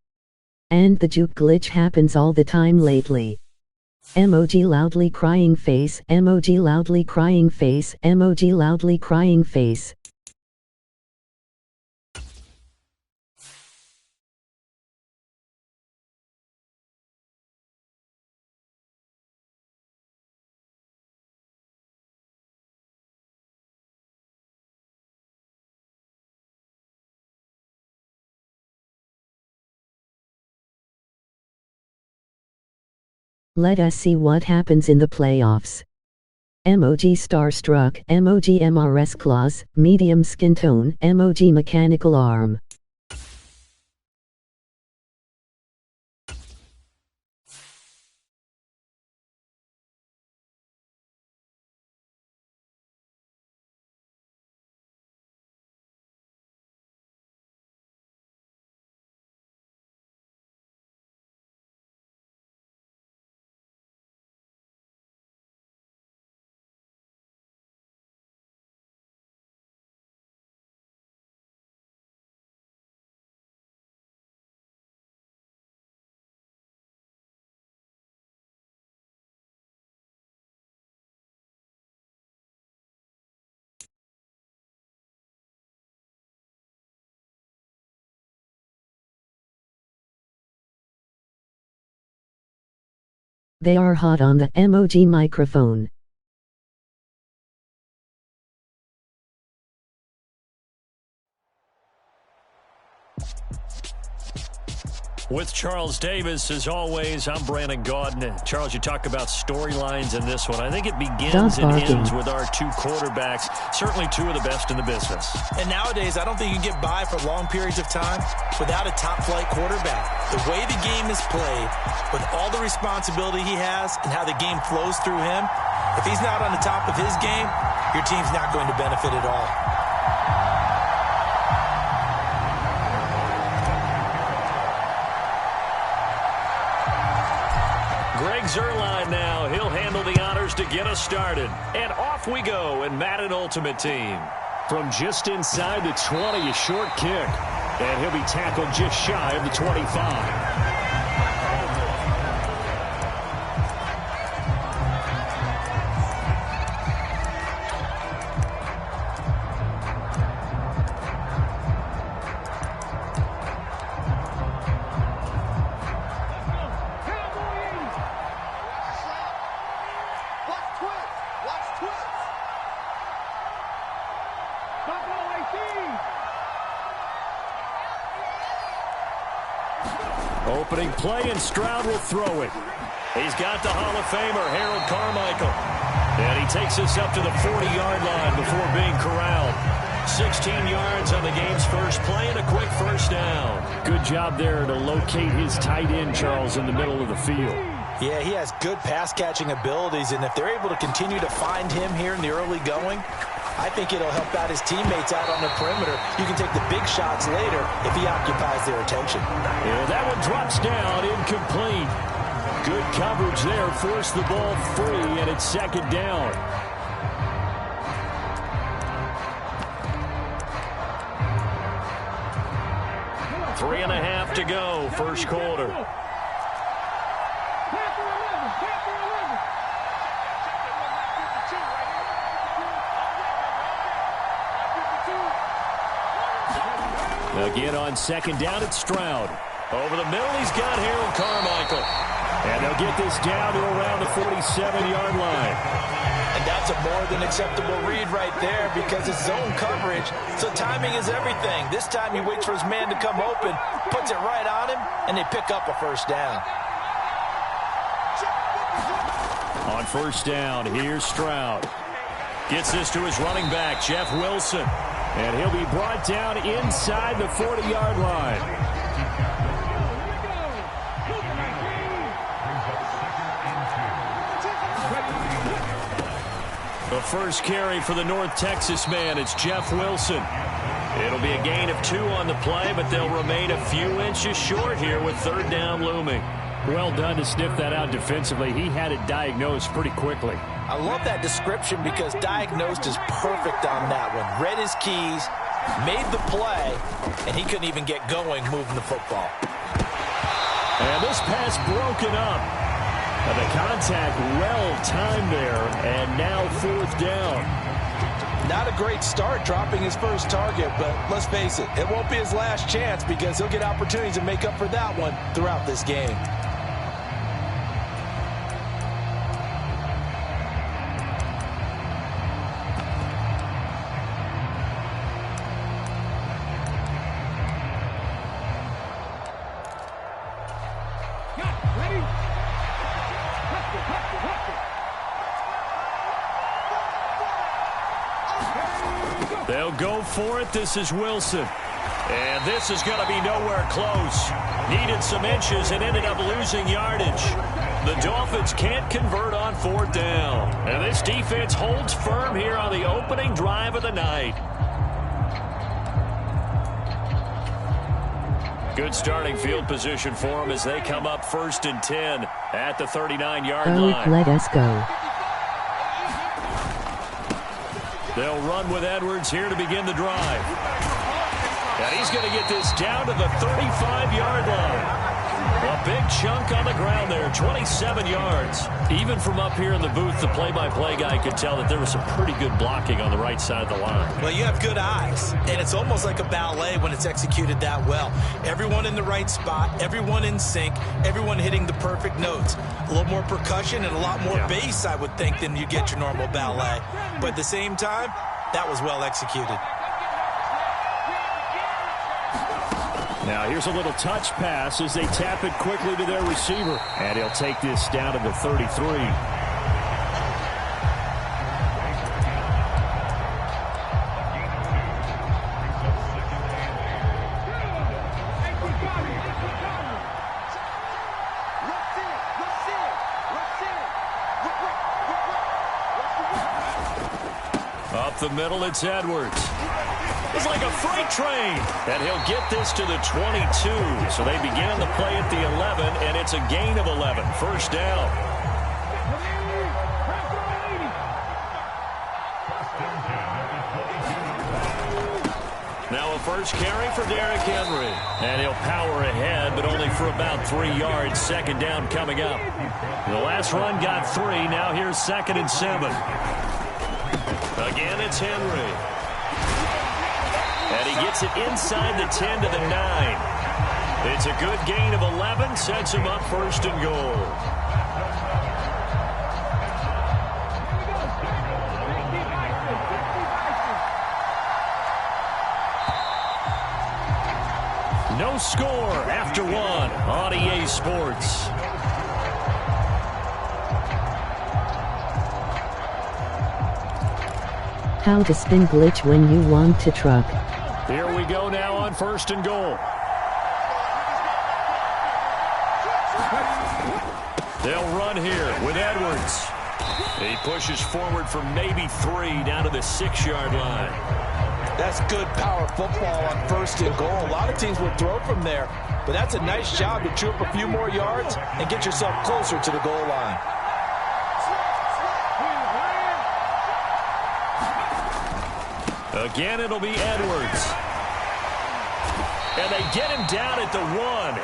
And the juke glitch happens all the time lately. Emoji loudly crying face, emoji loudly crying face, emoji loudly crying face. Let us see what happens in the playoffs. Emoji starstruck, emoji MRS claws, medium skin tone, emoji mechanical arm. They are hot on the emoji microphone. With Charles Davis, as always, I'm Brandon Gaudin. Charles, you talk about storylines in this one. I think it begins and ends with our two quarterbacks, certainly two of the best in the business. And nowadays, I don't think you can get by for long periods of time without a top-flight quarterback. The way the game is played, with all the responsibility he has and how the game flows through him, if he's not on the top of his game, your team's not going to benefit at all. Greg Zuerlein now. He'll handle the honors to get us started. And off we go in Madden Ultimate Team. From just inside the 20, a short kick. And he'll be tackled just shy of the 25. Opening play, and Stroud will throw it. He's got the Hall of Famer, Harold Carmichael. And he takes us up to the 40-yard line before being corralled. 16 yards on the game's first play and a quick first down. Good job there to locate his tight end, Charles, in the middle of the field. Yeah, he has good pass-catching abilities, and if they're able to continue to find him here in the early going, I think it'll help out his teammates out on the perimeter. You can take the big shots later if he occupies their attention. Yeah, that one drops down, incomplete. Good coverage there, forced the ball free, and it's second down. Three and a half to go, first quarter. Again on second down, it's Stroud. Over the middle, he's got Harold Carmichael. And they'll get this down to around the 47-yard line. And that's a more than acceptable read right there because it's zone coverage, so timing is everything. This time he waits for his man to come open, puts it right on him, and they pick up a first down. On first down, here's Stroud. Gets this to his running back, Jeff Wilson. And he'll be brought down inside the 40-yard line. The first carry for the North Texas man, it's Jeff Wilson. It'll be a gain of 2 on the play, but they'll remain a few inches short here with third down looming. Well done to sniff that out defensively. He had it diagnosed pretty quickly. I love that description because diagnosed is perfect on that one. Read his keys, made the play, and he couldn't even get going moving the football. And this pass broken up. And the contact well timed there, and now 4th down. Not a great start dropping his first target, but let's face it, it won't be his last chance because he'll get opportunities to make up for that one throughout this game. They'll go for it. This is Wilson. And this is going to be nowhere close. Needed some inches and ended up losing yardage. The Dolphins can't convert on 4th down. And this defense holds firm here on the opening drive of the night. Good starting field position for them as they come up 1st and 10 at the 39-yard line. Let us go. They'll run with Edwards here to begin the drive. And he's going to get this down to the 35-yard line. A big chunk on the ground there, 27 yards. Even from up here in the booth, the play-by-play guy could tell that there was some pretty good blocking on the right side of the line. Well, you have good eyes, and it's almost like a ballet when it's executed that well. Everyone in the right spot, everyone in sync, everyone hitting the perfect notes. A little more percussion and a lot more bass, I would think, than you get your normal ballet. But at the same time, that was well executed. Now here's a little touch pass as they tap it quickly to their receiver. And he'll take this down to the 33. Up the middle, it's Edwards. It's like a freight train. And he'll get this to the 22. So they begin the play at the 11, and it's a gain of 11. 1st down. Now a first carry for Derrick Henry. And he'll power ahead, but only for about 3 yards. 2nd down coming up. The last run got 3. Now here's 2nd and 7. Again, it's Henry. And he gets it inside the 10 to the 9. It's a good gain of 11. Sets him up 1st and goal. No score after 1 on EA Sports. How to spin glitch when you want to truck. Here we go now on 1st and goal. They'll run here with Edwards. He pushes forward for maybe 3 down to the 6-yard line. That's good power football on 1st and goal. A lot of teams will throw from there, but that's a nice job to chew up a few more yards and get yourself closer to the goal line. Again, it'll be Edwards. And they get him down at the 1.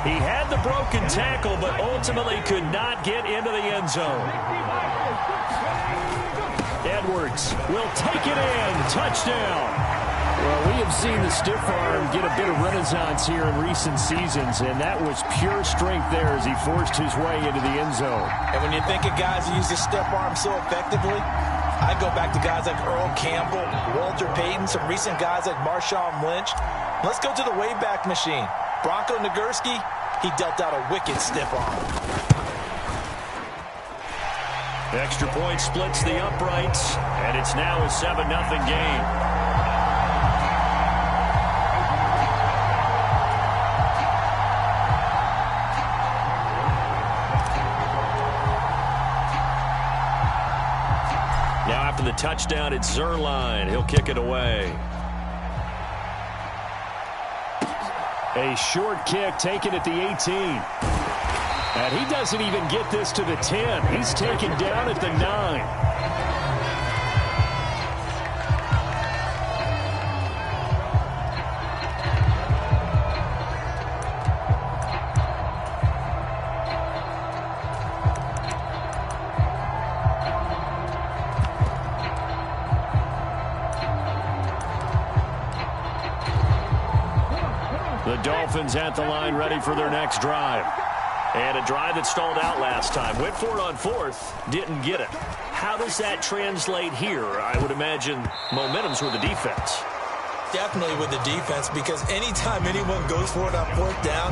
He had the broken tackle, but ultimately could not get into the end zone. Edwards will take it in. Touchdown. Well, we have seen the stiff arm get a bit of renaissance here in recent seasons, and that was pure strength there as he forced his way into the end zone. And when you think of guys who use the stiff arm so effectively, I go back to guys like Earl Campbell, Walter Payton, some recent guys like Marshawn Lynch. Let's go to the Wayback Machine. Bronco Nagurski, he dealt out a wicked stiff arm. The extra point splits the uprights, and it's now a 7-0 game. Now after the touchdown, it's Zerline. He'll kick it away. A short kick taken at the 18. And he doesn't even get this to the 10. He's taken down at the 9. The Dolphins at the line ready for their next drive. And a drive that stalled out last time. Went for it on fourth, didn't get it. How does that translate here? I would imagine momentum's with the defense. Definitely with the defense, because anytime anyone goes for it on fourth down,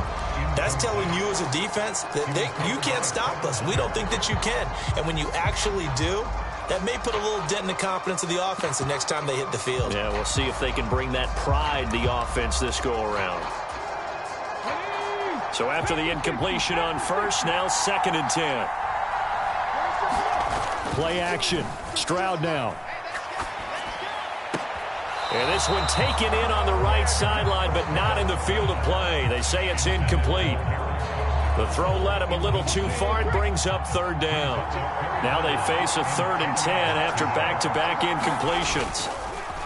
that's telling you as a defense that you can't stop us. We don't think that you can. And when you actually do, that may put a little dent in the confidence of the offense the next time they hit the field. Yeah, we'll see if they can bring that pride to the offense this go-around. So after the incompletion on first, now 2nd and 10. Play action. Stroud now. And this one taken in on the right sideline, but not in the field of play. They say it's incomplete. The throw led him a little too far. It brings up 3rd down. Now they face a 3rd and 10 after back-to-back incompletions.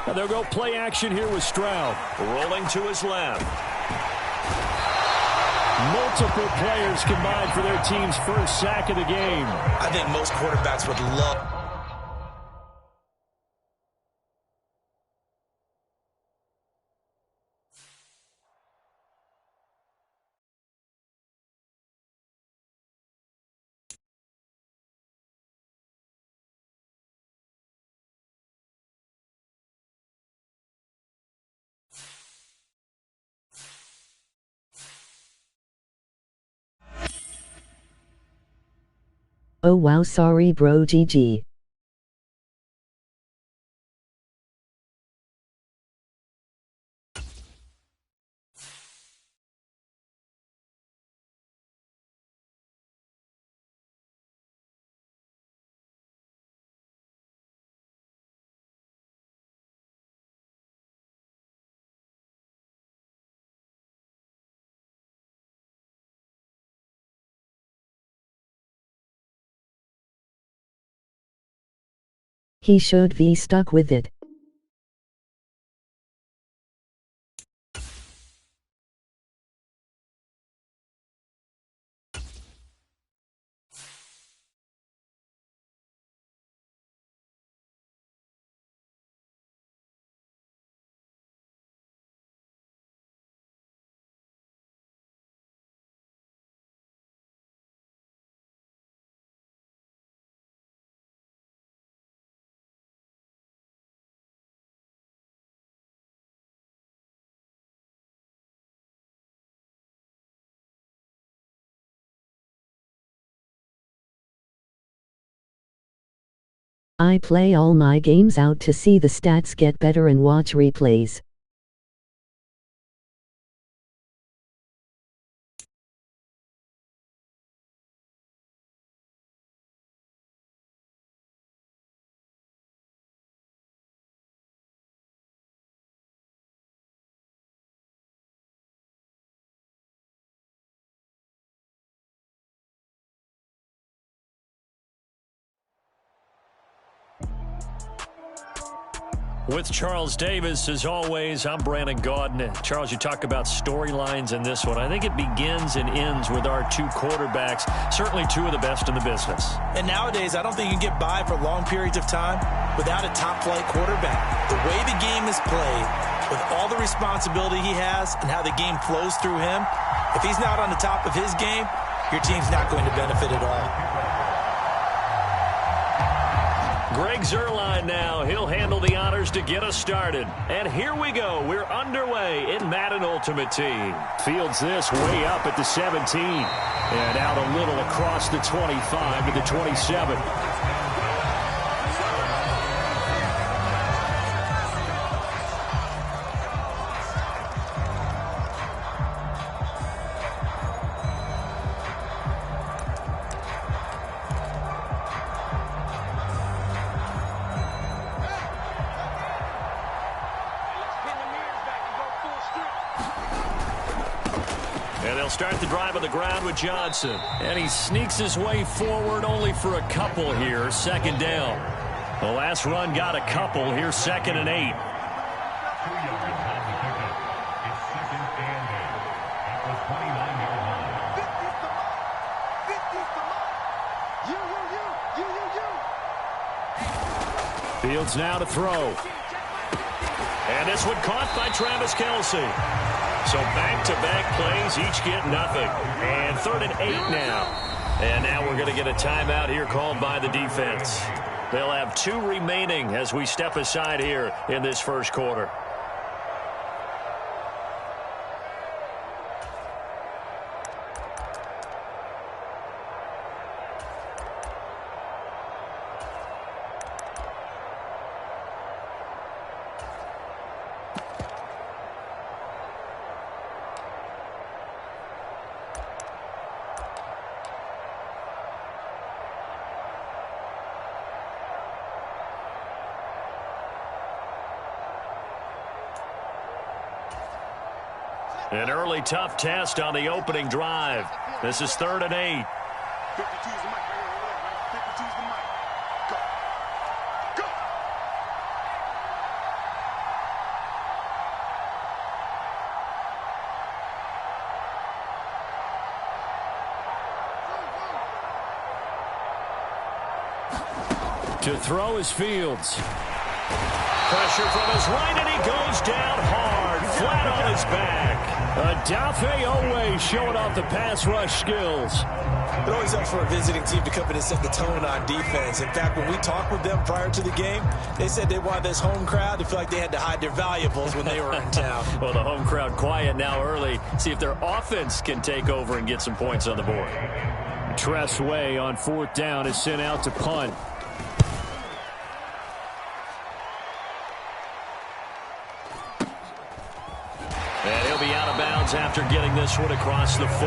Now they'll go play action here with Stroud. Rolling to his left. Multiple players combined for their team's first sack of the game. I think most quarterbacks would love... Oh wow, sorry bro, GG. He should be stuck with it. I play all my games out to see the stats get better and watch replays. With Charles Davis, as always, I'm Brandon Gaudin. Charles, you talk about storylines in this one. I think it begins and ends with our 2 quarterbacks, certainly 2 of the best in the business. And nowadays, I don't think you can get by for long periods of time without a top-flight quarterback. The way the game is played, with all the responsibility he has and how the game flows through him, if he's not on the top of his game, your team's not going to benefit at all. Greg Zuerlein now. He'll handle the honors to get us started. And here we go. We're underway in Madden Ultimate Team. Fields this way up at the 17. And out a little across the 25 to the 27. And they'll start the drive on the ground with Johnson. And he sneaks his way forward only for a couple here. 2nd down. The last run got a couple. Here's 2nd and 8. Fields now to throw. And this one caught by Travis Kelce. So back-to-back plays, each get nothing. And 3rd and 8 now. And now we're going to get a timeout here called by the defense. They'll have 2 remaining as we step aside here in this first quarter. An early tough test on the opening drive. This is 3rd and 8. 52's the mic right here. 52's the mic. Go. Go. To throw is Fields. Pressure from his right, and he goes down hard, flat on his back. Adafe Owe showing off the pass rush skills. It always helps for a visiting team to come in and set the tone on defense. In fact, when we talked with them prior to the game, they said they wanted this home crowd to feel like they had to hide their valuables when they were in town. Well, the home crowd quiet now early. See if their offense can take over and get some points on the board. Tress Way on 4th down is sent out to punt. And he'll be out of bounds after getting this one across the 40.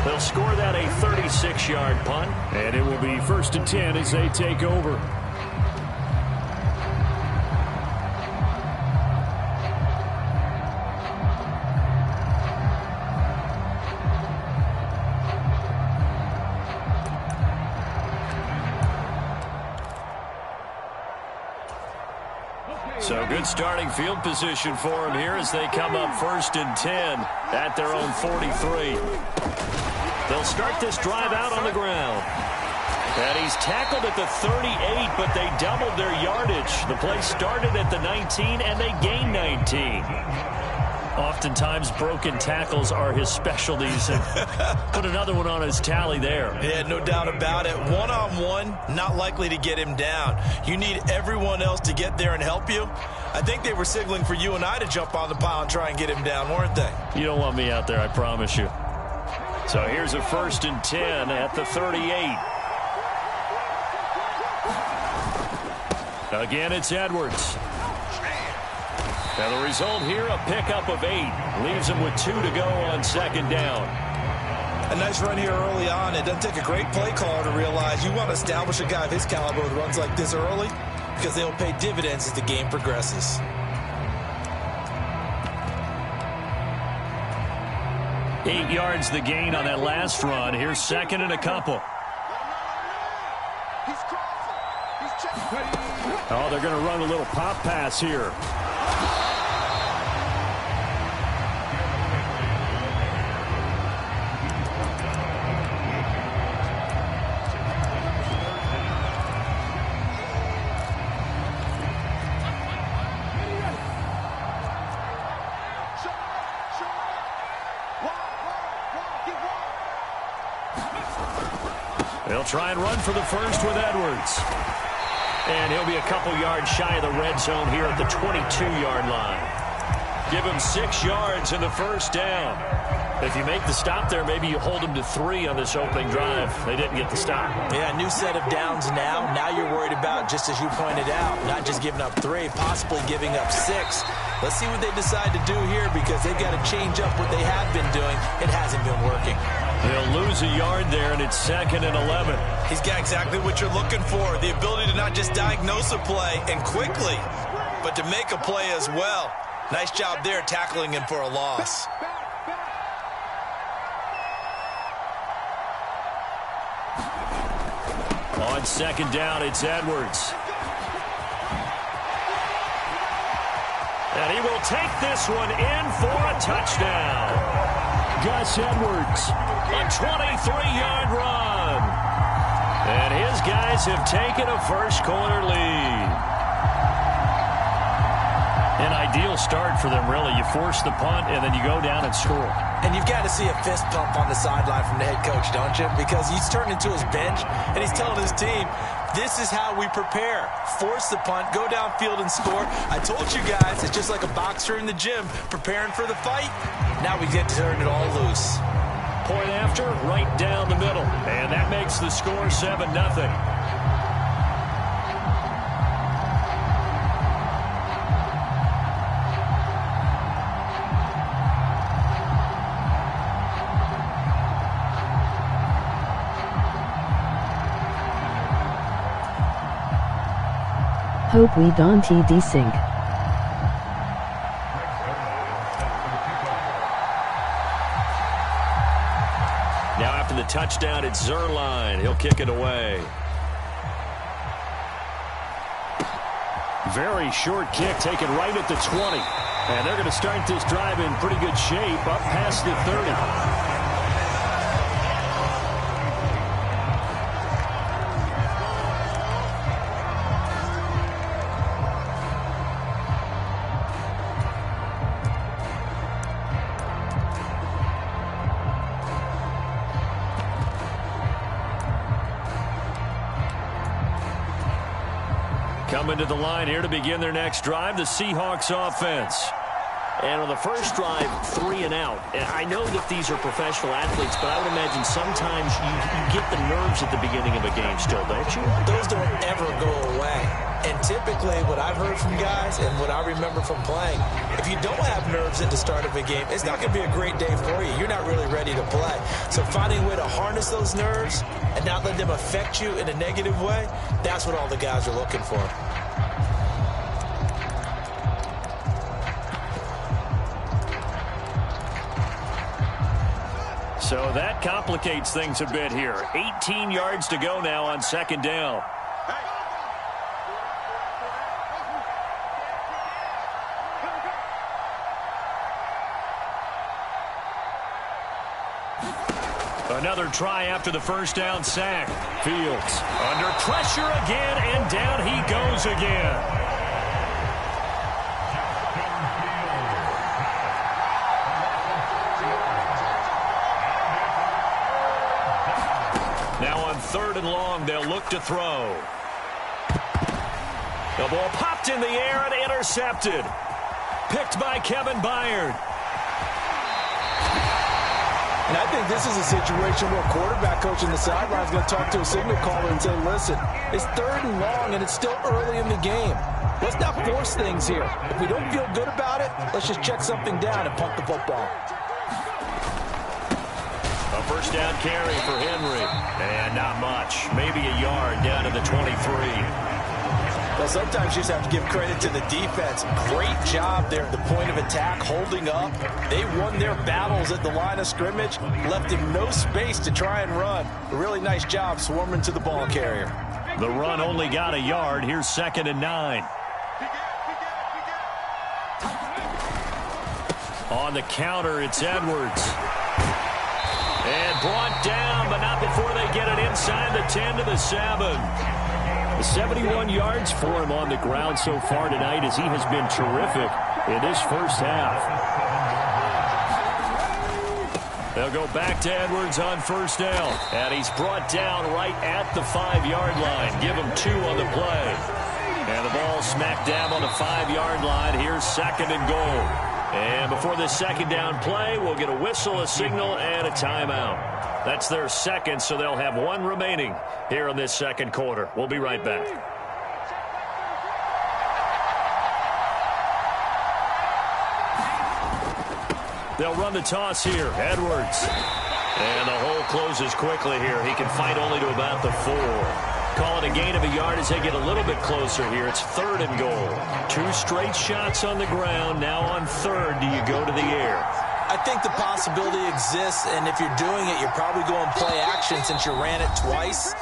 They'll score that a 36-yard punt. And it will be 1st and 10 as they take over. So good starting field position for him here as they come up 1st and 10 at their own 43. They'll start this drive out on the ground. And he's tackled at the 38, but they doubled their yardage. The play started at the 19, and they gained 19. Oftentimes, broken tackles are his specialties. And put another one on his tally there. Yeah, no doubt about it. One-on-one, not likely to get him down. You need everyone else to get there and help you. I think they were signaling for you and I to jump on the pile and try and get him down, weren't they? You don't want me out there, I promise you. So here's a 1st and 10 at the 38. Again, it's Edwards. And the result here, a pickup of 8. Leaves him with 2 to go on 2nd down. A nice run here early on. It doesn't take a great play caller to realize you want to establish a guy of his caliber who runs like this early because they'll pay dividends as the game progresses. Eight yards the gain on that last run. Here's 2nd and a couple. Oh, they're going to run a little pop pass here. They'll try and run for the first with Edwards. And he'll be a couple yards shy of the red zone here at the 22-yard line. Give him 6 yards in the 1st down. If you make the stop there, maybe you hold him to 3 on this opening drive. They didn't get the stop. Yeah, new set of downs now. Now you're worried about, just as you pointed out, not just giving up 3, possibly giving up 6. Let's see what they decide to do here because they've got to change up what they have been doing. It hasn't been working. They'll lose a yard there, and it's 2nd and 11. He's got exactly what you're looking for, the ability to not just diagnose a play and quickly, but to make a play as well. Nice job there tackling him for a loss. On 2nd down, it's Edwards. And he will take this one in for a touchdown. Gus Edwards, a 23-yard run. And his guys have taken a first quarter lead. An ideal start for them, really. You force the punt, and then you go down and score. And you've got to see a fist pump on the sideline from the head coach, don't you? Because he's turned into his bench, and he's telling his team, this is how we prepare. Force the punt, go downfield and score. I told you guys, it's just like a boxer in the gym preparing for the fight. Now we get to turn it all loose. Point after, right down the middle. And that makes the score 7-0. Hope we don't desync. Now after the touchdown, it's Zerline. He'll kick it away. Very short kick taken right at the 20. And they're going to start this drive in pretty good shape up past the 30. Coming to the line here to begin their next drive, the Seahawks offense. And on the first drive, 3 and out. And I know that these are professional athletes, but I would imagine sometimes you get the nerves at the beginning of a game still, don't you? Those don't ever go away. And typically what I've heard from guys and what I remember from playing, if you don't have nerves at the start of a game, it's not going to be a great day for you. You're not really ready to play. So finding a way to harness those nerves and not let them affect you in a negative way, that's what all the guys are looking for. So that complicates things a bit here. 18 yards to go now on second down. Another try after the first down sack. Fields under pressure again, and down he goes again. Now on 3rd and long, they'll look to throw. The ball popped in the air and intercepted. Picked by Kevin Byard. And I think this is a situation where a quarterback coach in the sideline is going to talk to a signal caller and say, listen, it's 3rd and long and it's still early in the game. Let's not force things here. If we don't feel good about it, let's just check something down and punt the football. A first down carry for Henry. And not much. Maybe a yard down to the 23. Well, sometimes you just have to give credit to the defense. Great job there at the point of attack, holding up. They won their battles at the line of scrimmage, left him no space to try and run. A really nice job swarming to the ball carrier. The run only got a yard. Here's 2nd and 9. On the counter, it's Edwards. And brought down, but not before they get it inside the 10 to the 7. 71 yards for him on the ground so far tonight as he has been terrific in this first half. They'll go back to Edwards on first down. And he's brought down right at the 5-yard line. Give him 2 on the play. And the ball smacked down on the 5-yard line. Here's 2nd and goal. And before this second down play, we'll get a whistle, a signal, and a timeout. That's their second, so they'll have 1 remaining here in this second quarter. We'll be right back. They'll run the toss here. Edwards. And the hole closes quickly here. He can fight only to about the 4. Call it a gain of a yard as they get a little bit closer here. It's 3rd and goal. 2 straight shots on the ground. Now on 3rd, do you go to the air? I think the possibility exists, and if you're doing it, you're probably going play action since you ran it twice.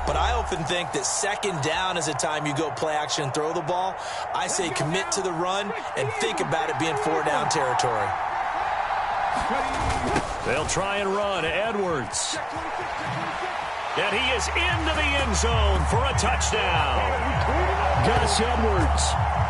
But I often think that 2nd down is a time you go play action and throw the ball. I say commit to the run and think about it being 4-down territory. They'll try and run. Edwards. And he is into the end zone for a touchdown. Gus Edwards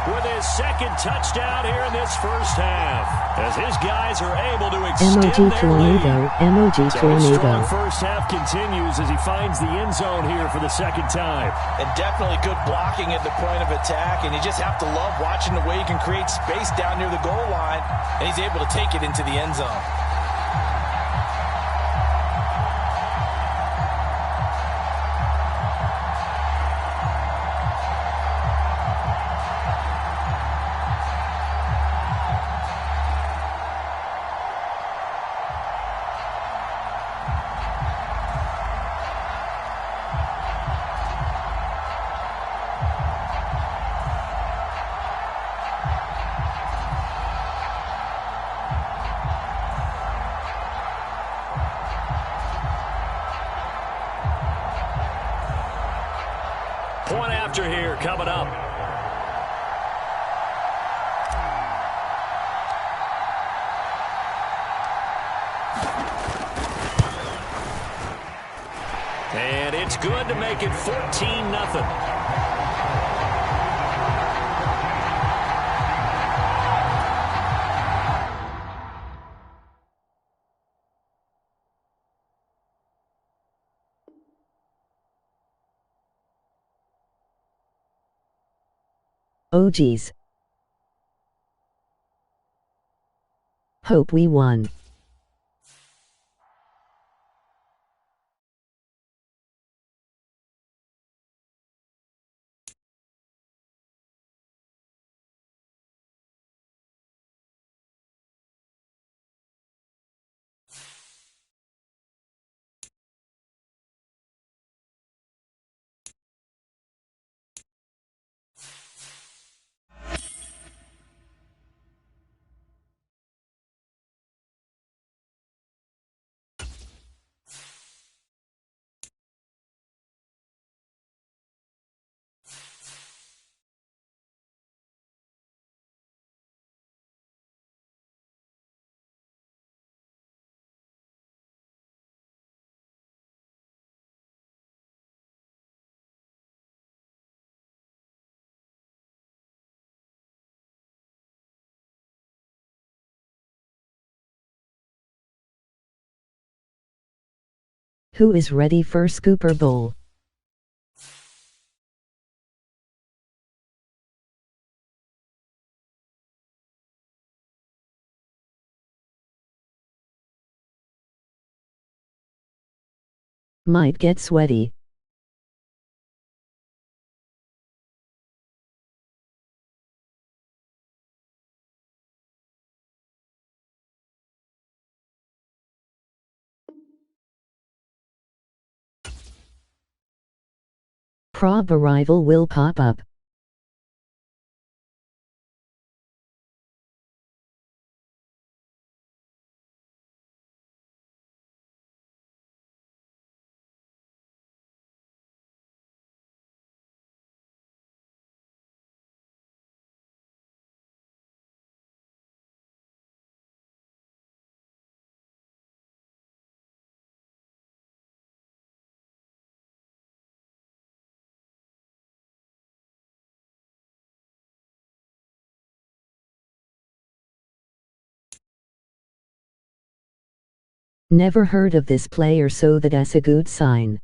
with his second touchdown here in this first half, as his guys are able to extend Emoji their tornado, lead. emoji So his strong tornado. first half continues as he finds the end zone here for the second time. And definitely good blocking at the point of attack, and you just have to love watching the way he can create space down near the goal line, and he's able to take it into the end zone. Point after here coming up. And it's good to make it 14-0. Oh geez. Hope we won. Who is ready for Scooper Bowl? Might get sweaty. Prob arrival will pop up. Never heard of this player, so that's a good sign.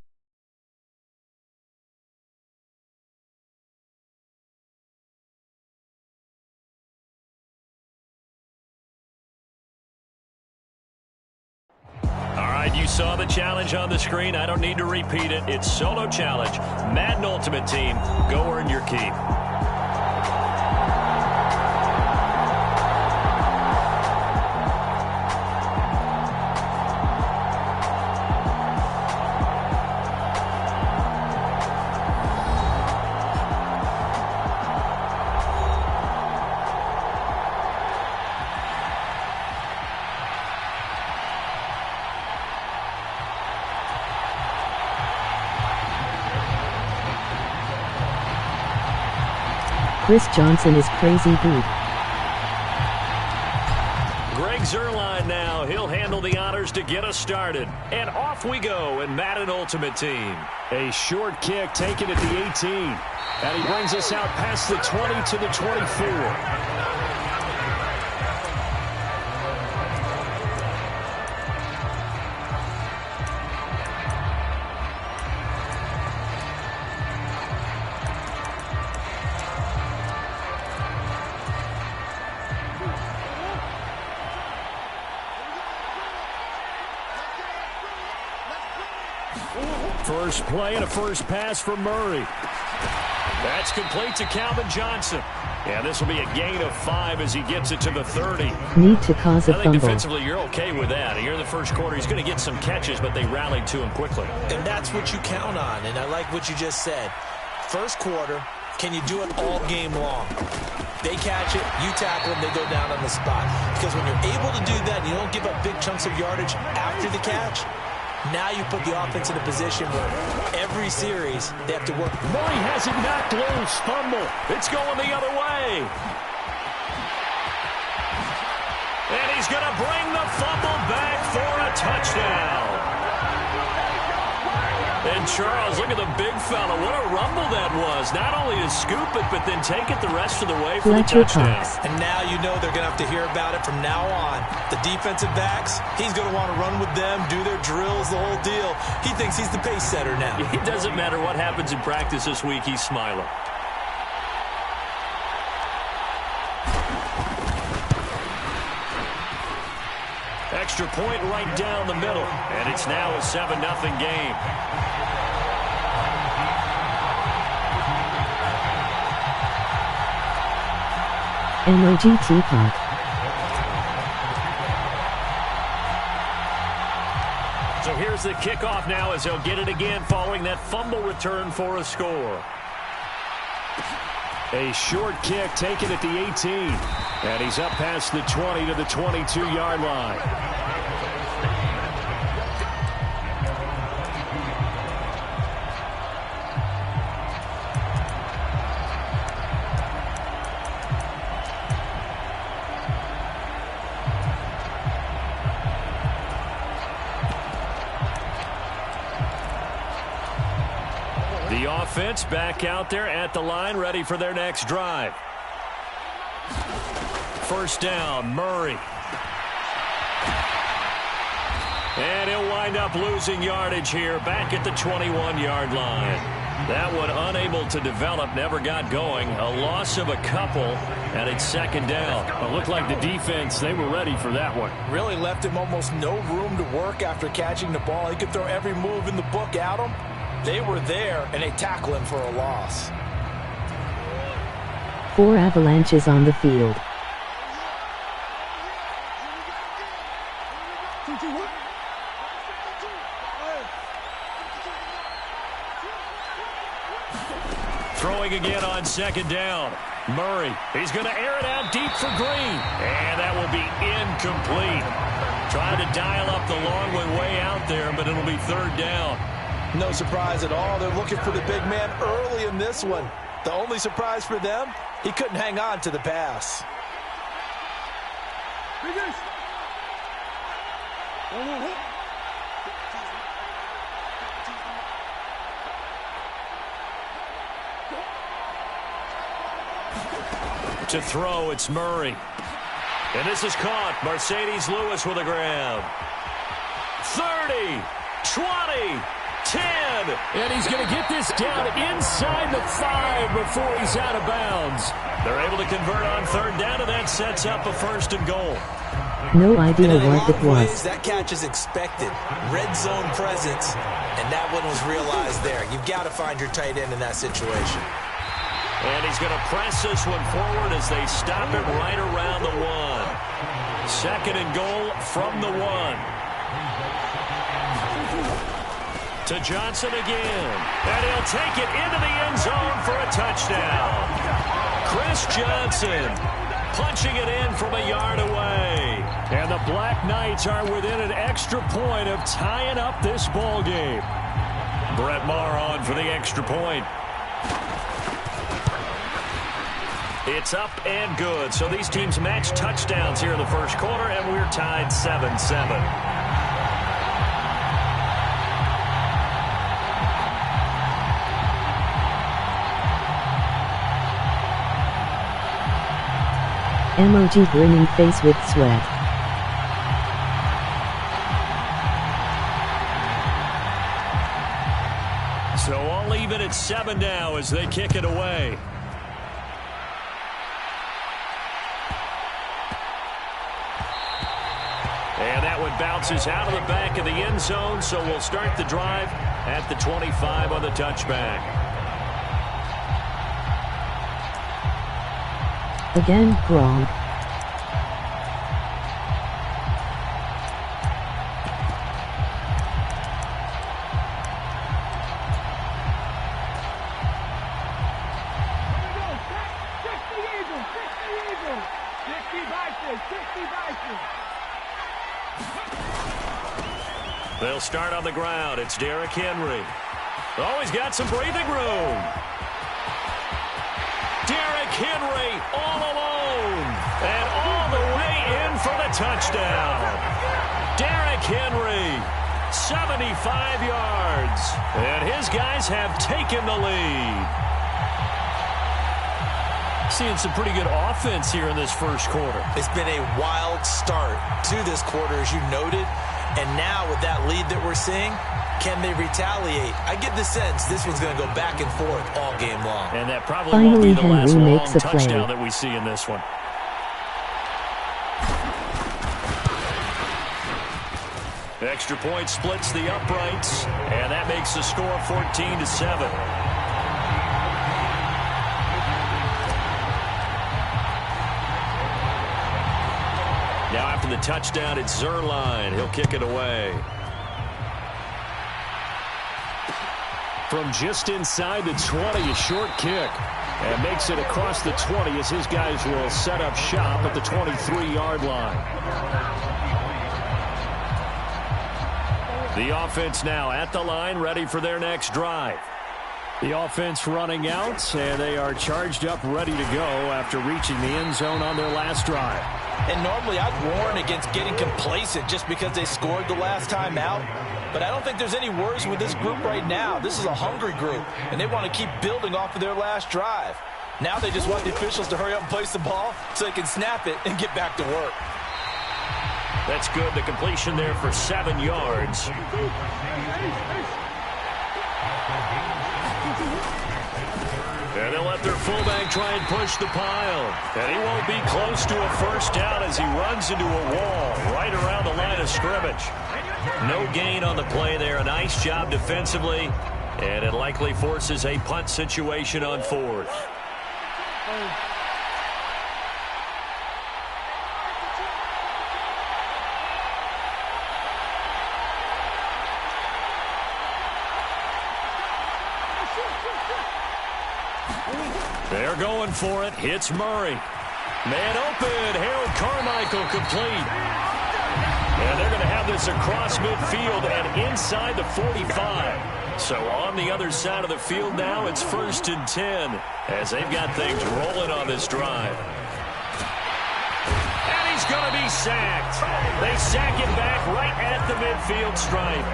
All right, you saw the challenge on the screen. I don't need to repeat it. It's solo challenge. Madden Ultimate Team. Go earn your keep. Chris Johnson is crazy good. Greg Zuerlein now. He'll handle the honors to get us started. And off we go in Madden Ultimate Team. A short kick taken at the 18. And he brings us out past the 20 to the 24. First play and a first pass for Murray. That's complete to Calvin Johnson. And this will be a gain of 5 as he gets it to the 30. Need to cause a I think fumble. defensively you're okay with that. Here in the first quarter, he's going to get some catches, but they rallied to him quickly. And that's what you count on, and I like what you just said. First quarter, can you do it all game long? They catch it, you tackle them, they go down on the spot. Because when you're able to do that, and you don't give up big chunks of yardage after the catch, now you put the offense in a position where every series they have to work. Murray has it knocked loose. Fumble. It's going the other way. And he's going to bring the fumble back for a touchdown. And Charles, look at the big fella. What a rumble that was. Not only to scoop it, but then take it the rest of the way for the touchdown. And now you know they're going to have to hear about it from now on. The defensive backs, he's going to want to run with them, do their drills, the whole deal. He thinks he's the pace setter now. It doesn't matter what happens in practice this week. He's smiling. Extra point right down the middle. And it's now a 7-0 game. MOG Teapot. So here's the kickoff now as they'll get it again following that fumble return for a score. A short kick taken at the 18. And he's up past the 20 to the 22-yard line. The offense back out there at the line, ready for their next drive. First down, Murray. And he'll wind up losing yardage here, back at the 21-yard line. That one unable to develop, never got going. A loss of a couple, and it's second down. It looked like the defense, they were ready for that one. Really left him almost no room to work after catching the ball. He could throw every move in the book at him. They were there, and they tackle him for a loss. 4 Avalanches on the field. Throwing again on second down. Murray, he's going to air it out deep for Green. And that will be incomplete. Trying to dial up the long one way out there, but it'll be third down. No surprise at all. They're looking for the big man early in this one. The only surprise for them, he couldn't hang on to the pass. To throw, it's Murray. And this is caught. Mercedes Lewis with a grab. 30, 20, 10. And he's going to get this down inside the 5 before he's out of bounds. They're able to convert on third down, and that sets up a first and goal. No idea And in a what lot it of ways, was. that catch is expected. Red zone presence, and that one was realized there. You've got to find your tight end in that situation. And he's going to press this one forward as they stop it right around the 1. Second and goal from the 1. To Johnson again. And he'll take it into the end zone for a touchdown. Chris Johnson punching it in from a yard away. And the Black Knights are within an extra point of tying up this ball game. Brett Maher on for the extra point. It's up and good. So these teams match touchdowns here in the first quarter, and we're tied 7-7. Emoji grinning face with sweat. So all even at 7 now as they kick it away. And that one bounces out of the back of the end zone, so we'll start the drive at the 25 on the touchback. Again, Gronk. They'll start on the ground. It's Derrick Henry. Oh, he's got some breathing room. Derrick Henry all alone. And all the way in for the touchdown. Derrick Henry, 75 yards. And his guys have taken the lead. Seeing some pretty good offense here in this first quarter. It's been a wild start to this quarter, as you noted. And now with that lead that we're seeing, can they retaliate? I get the sense this one's going to go back and forth all game long. And that probably won't be the last Henry long makes a touchdown play. that we see in this one. Extra point splits the uprights, and that makes the score 14-7. Now after the touchdown, it's Zerline. He'll kick it away. From just inside the 20, a short kick. And makes it across the 20 as his guys will set up shop at the 23-yard line. The offense now at the line, ready for their next drive. The offense running out, and they are charged up, ready to go after reaching the end zone on their last drive. And normally I'd warn against getting complacent just because they scored the last time out. But I don't think there's any worries with this group right now. This is a hungry group, and they want to keep building off of their last drive. Now they just want the officials to hurry up and place the ball so they can snap it and get back to work. That's good. The completion there for 7 yards. And they'll let their fullback try and push the pile. And he won't be close to a first down as he runs into a wall right around the line of scrimmage. No gain on the play there. A nice job defensively. And it likely forces a punt situation on fourth. They're going for it. Hits Murray. Man open. Harold Carmichael complete. And they're going to have this across midfield and inside the 45. So on the other side of the field now, it's 1st and 10 as they've got things rolling on this drive. And he's going to be sacked. They sack him back right at the midfield stripe.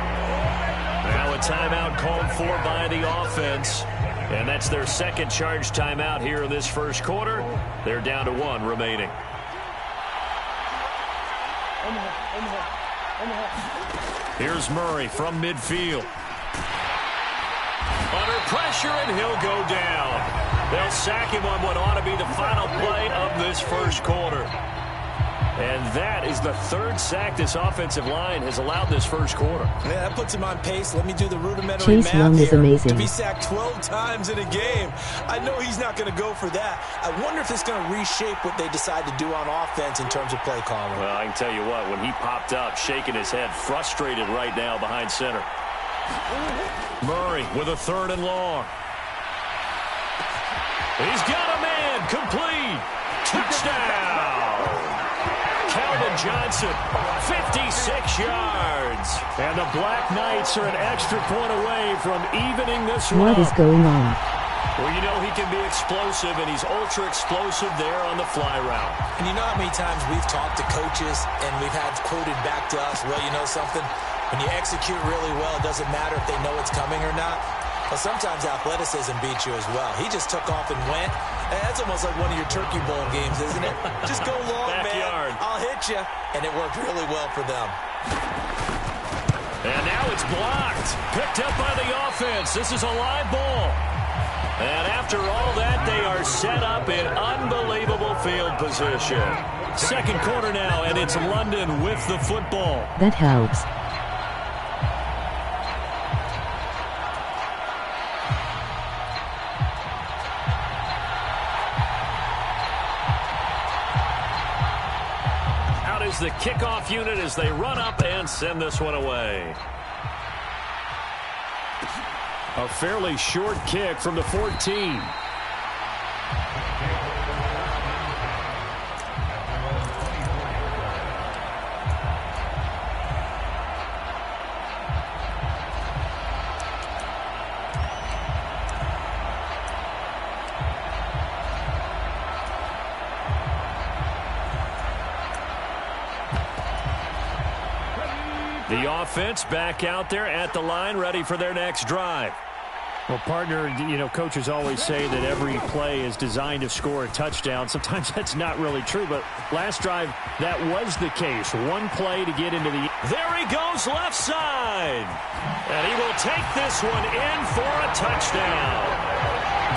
Now a timeout called for by the offense. And that's their second charge timeout here in this first quarter. They're down to 1 remaining. Here's Murray from midfield. Under pressure, and he'll go down. They'll sack him on what ought to be the final play of this first quarter. And that is the 3rd sack this offensive line has allowed this first quarter. Yeah, that puts him on pace. Let me do the rudimentary Chase math Young is here. amazing. To be sacked 12 times in a game, I know he's not going to go for that. I wonder if it's going to reshape what they decide to do on offense in terms of play calling. Well, I can tell you what, when he popped up, shaking his head, frustrated right now behind center. Murray with a 3rd and long. He's got a man, complete. Touchdown. Calvin Johnson, 56 yards. And the Black Knights are an extra point away from evening this one What is going on? Well, you know he can be explosive, and he's ultra-explosive there on the fly route. And you know how many times we've talked to coaches and we've had quoted back to us, well, you know something? When you execute really well, it doesn't matter if they know it's coming or not. But sometimes athleticism beats you as well. He just took off and went. That's almost like one of your Turkey Bowl games, isn't it? Just go long, Backyard. man. I'll hit you. And it worked really well for them. And now it's blocked. Picked up by the offense. This is a live ball. And after all that, they are set up in unbelievable field position. Second quarter now, and it's London with the football. That helps. Out is the kickoff unit as they run up and send this one away. A fairly short kick from the 14. The offense back out there at the line, ready for their next drive. Well, partner, you know, coaches always say that every play is designed to score a touchdown. Sometimes that's not really true, but last drive, that was the case. One play to get into the... There he goes left side. And he will take this one in for a touchdown.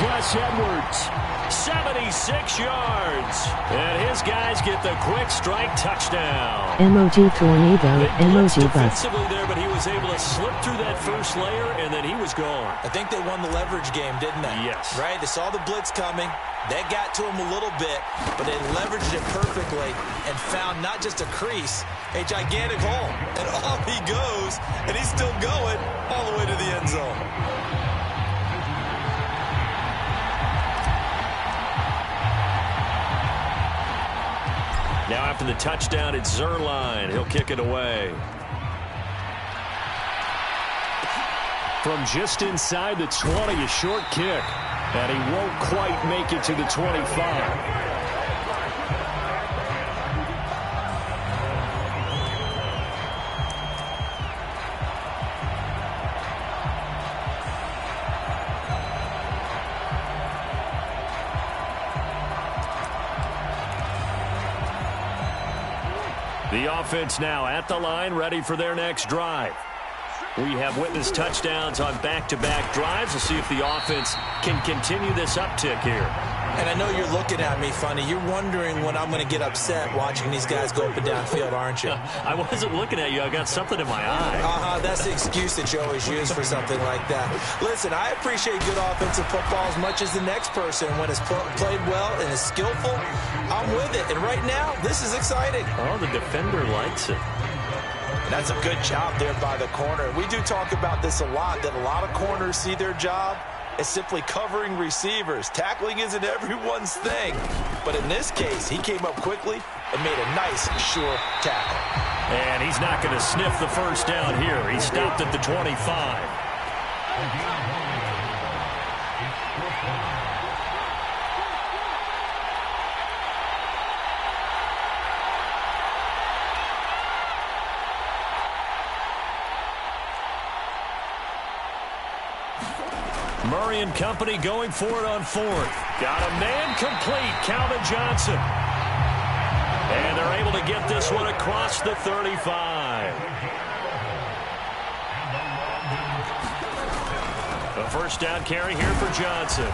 Gus Edwards, 76 yards. And his guys get the quick strike touchdown. Emoji tornado, emoji bus. Defensively there, but he was able to slip through that first layer, and then he was gone. I think they won the leverage game, didn't they? Yes. Right? They saw the blitz coming. That got to him a little bit, but they leveraged it perfectly and found not just a crease, a gigantic hole. And off he goes, and he's still going all the way to the end zone. Now after the touchdown, it's Zerline. He'll kick it away. From just inside the 20, a short kick. And he won't quite make it to the 25. The offense now at the line, ready for their next drive. We have witnessed touchdowns on back-to-back drives. We'll see if the offense can continue this uptick here. And I know you're looking at me funny. You're wondering when I'm going to get upset watching these guys go up and down field, aren't you? I wasn't looking at you. I got something in my eye. That's the excuse that you always use for something like that. Listen, I appreciate good offensive football as much as the next person. When it's played well and is skillful, I'm with it. And right now, this is exciting. Oh, the defender likes it. And that's a good job there by the corner. We do talk about this a lot, that a lot of corners see their job as simply covering receivers. Tackling isn't everyone's thing. But in this case, he came up quickly and made a nice, sure tackle. And he's not going to sniff the first down here. He stopped at the 25. Murray and company going for it on fourth. Got a man complete, Calvin Johnson. And they're able to get this one across the 35. A first down carry here for Johnson.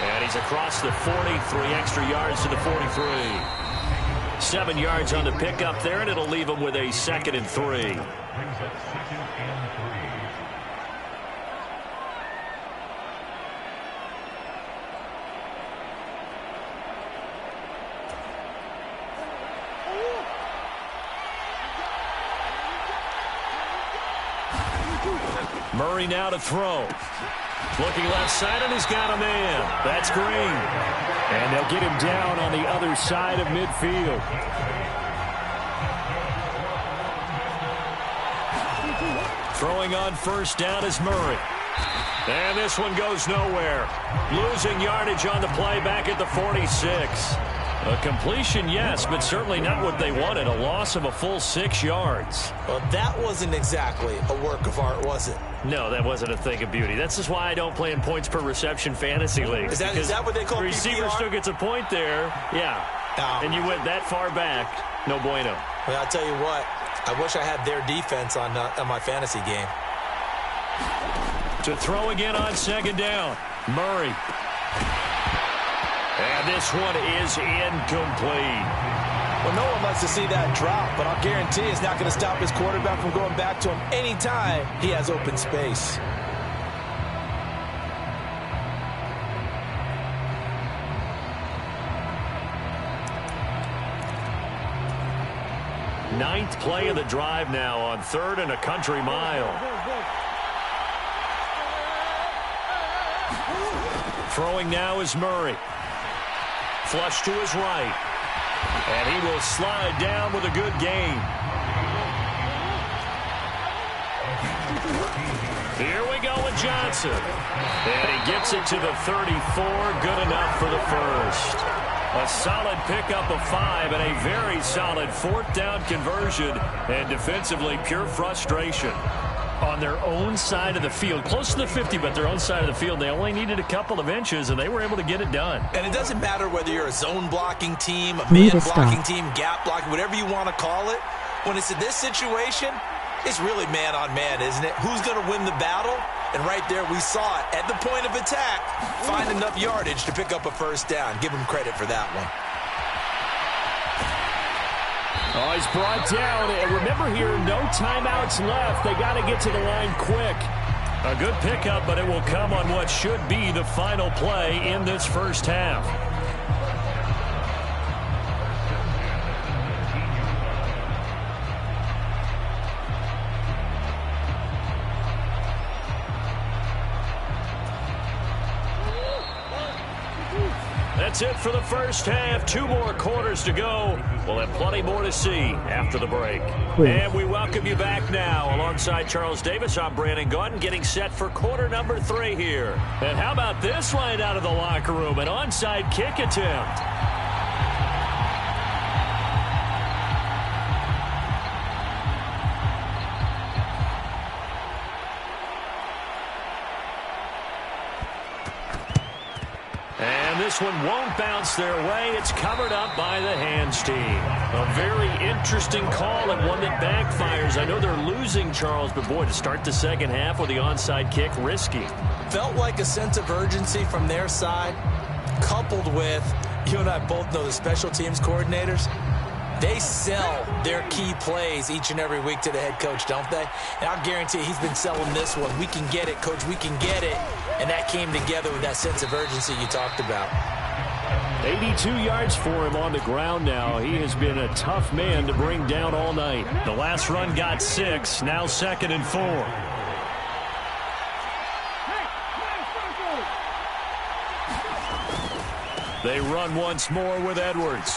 And he's across the 40, 3 extra yards to the 43. 7 yards on the pickup there, and it'll leave him with a 2nd and 3. Murray now to throw. Looking left side, and he's got a man. That's Green. And they'll get him down on the other side of midfield. Throwing on first down is Murray. And this one goes nowhere. Losing yardage on the play back at the 46. A completion, yes, but certainly not what they wanted. A loss of a full 6 yards. Well, that wasn't exactly a work of art, was it? No, that wasn't a thing of beauty. That's just why I don't play in points per reception fantasy leagues. Is that what they call the receiver PPR? still gets a point there. Yeah. And you went that far back. No bueno. Well, I'll tell you what. I wish I had their defense on my fantasy game. To throw again on second down. Murray. And this one is incomplete. Well, no one likes to see that drop, but I'll guarantee it's not going to stop his quarterback from going back to him anytime he has open space. Ninth play of the drive now on 3rd and a country mile. Throwing now is Murray. Flush to his right. And he will slide down with a good gain. Here we go with Johnson. And he gets it to the 34. Good enough for the first. A solid pickup of 5 and a very solid 4th down conversion. And defensively, pure frustration. On their own side of the field, close to the 50, but their own side of the field, they only needed a couple of inches, and they were able to get it done. And it doesn't matter whether you're a zone blocking team, a man blocking team, gap blocking, whatever you want to call it. When it's in this situation, it's really man on man, isn't it? Who's going to win the battle? And right there, we saw it at the point of attack, find enough yardage to pick up a first down. Give him credit for that one. Oh, he's brought down. And remember here, no timeouts left. They got to get to the line quick. A good pickup, but it will come on what should be the final play in this first half. That's it for the first half. 2 more quarters to go. We'll have plenty more to see after the break. And we welcome you back now. Alongside Charles Davis, I'm Brandon Gaudin, getting set for quarter number 3 here. And how about this line out of the locker room? An onside kick attempt. This one won't bounce their way. It's covered up by the hands team. A very interesting call and one that backfires. I know they're losing, Charles, but boy, to start the second half with the onside kick, risky. Felt like a sense of urgency from their side, coupled with, you and I both know the special teams coordinators, they sell their key plays each and every week to the head coach, don't they? And I'll guarantee he's been selling this one. We can get it, coach, we can get it. And that came together with that sense of urgency you talked about. 82 yards for him on the ground now. He has been a tough man to bring down all night. The last run got 6, now 2nd and 4. They run once more with Edwards.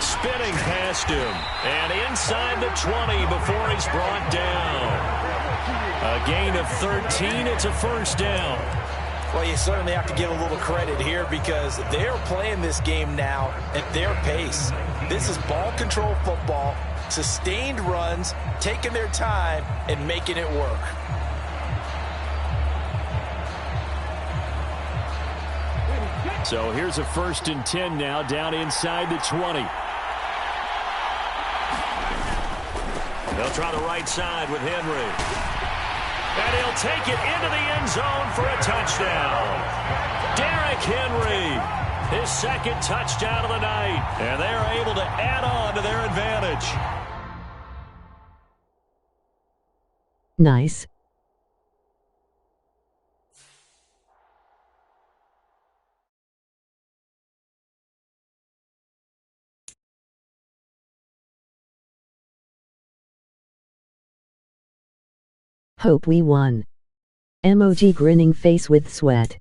Spinning past him. And inside the 20 before he's brought down. A gain of 13. It's a first down. Well, you certainly have to give a little credit here because they're playing this game now at their pace. This is ball control football, sustained runs, taking their time, and making it work. So here's a 1st and 10 now, down inside the 20. They'll try the right side with Henry. And he'll take it into the end zone for a touchdown. Derrick Henry, his 2nd touchdown of the night. And they're able to add on to their advantage. Nice. Hope we won. Emoji grinning face with sweat.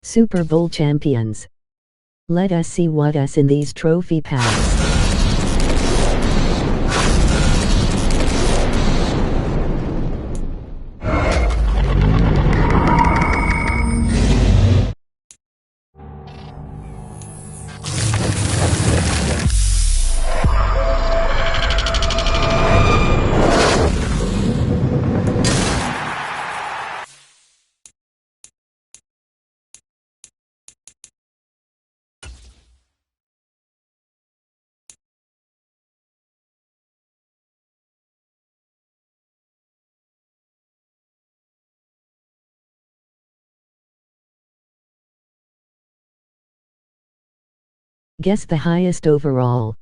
Super Bowl champions. Let us see what's in these trophy packs. Guess the highest overall.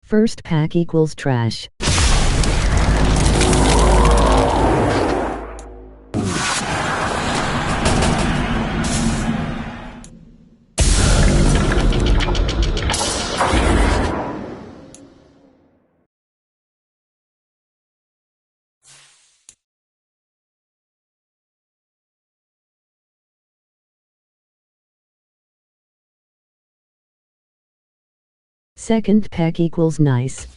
First pack equals trash. Second pack equals nice.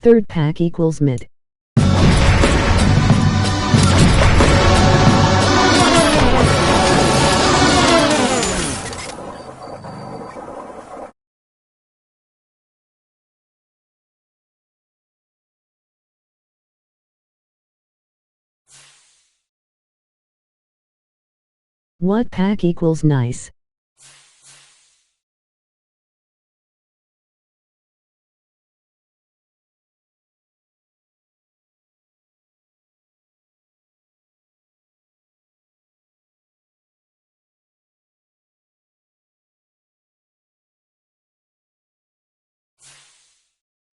Third pack equals mid. What pack equals nice?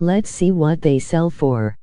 Let's see what they sell for.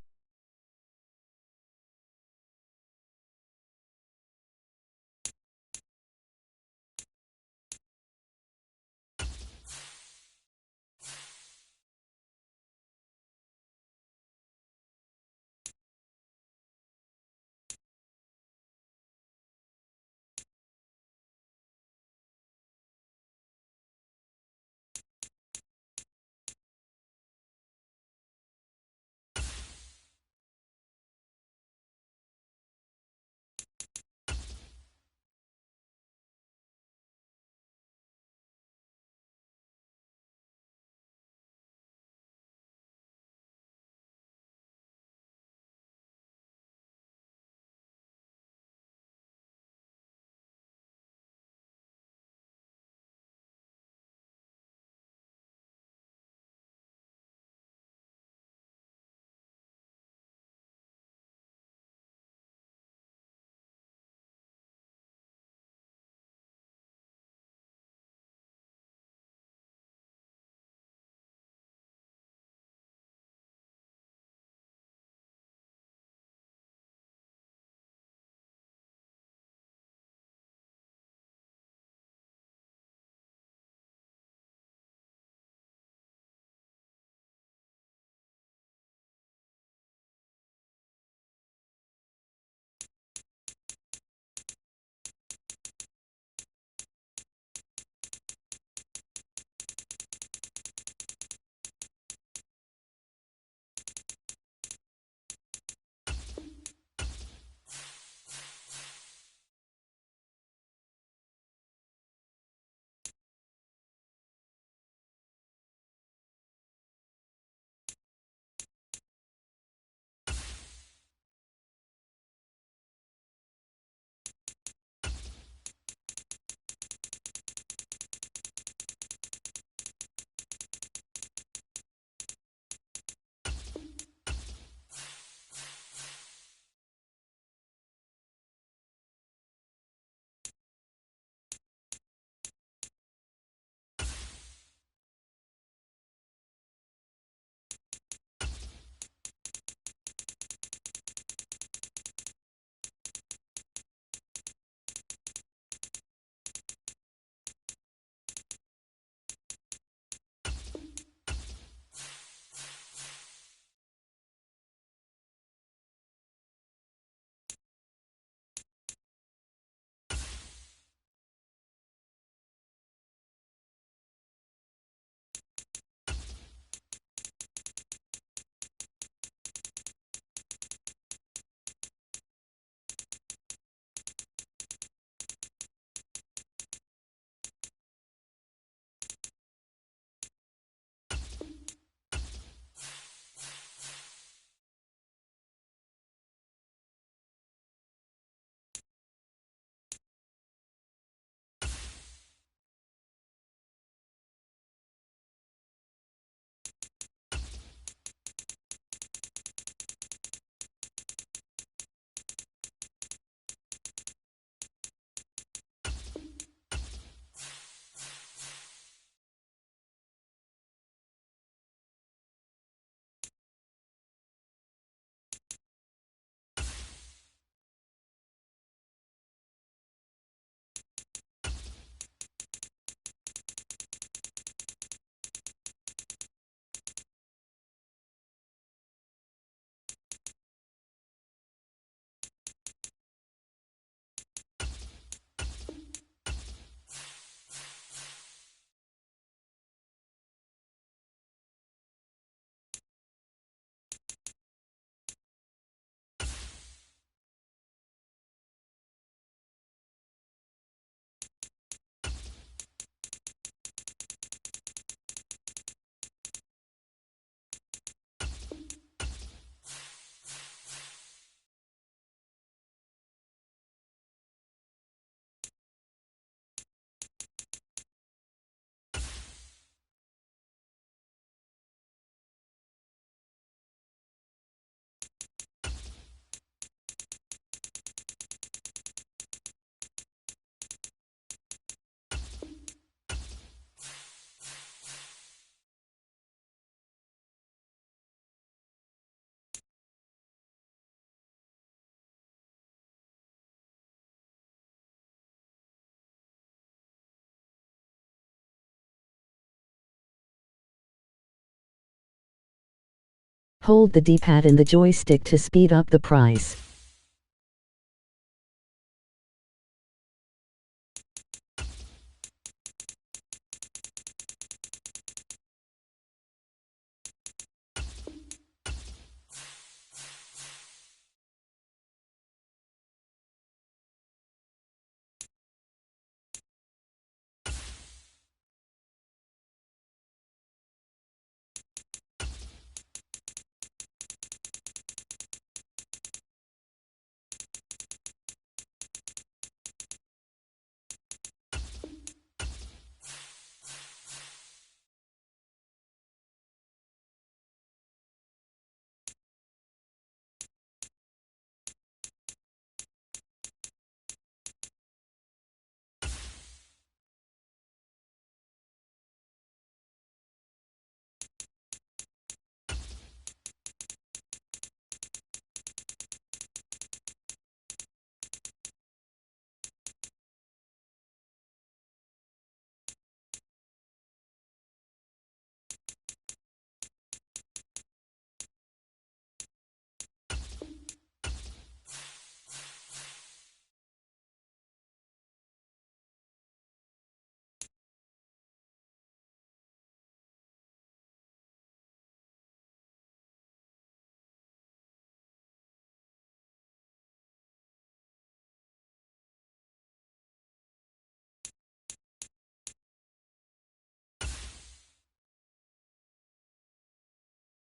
Hold the D-pad and the joystick to speed up the price.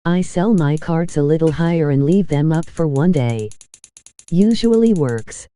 I sell my cards a little higher and leave them up for one day. Usually works.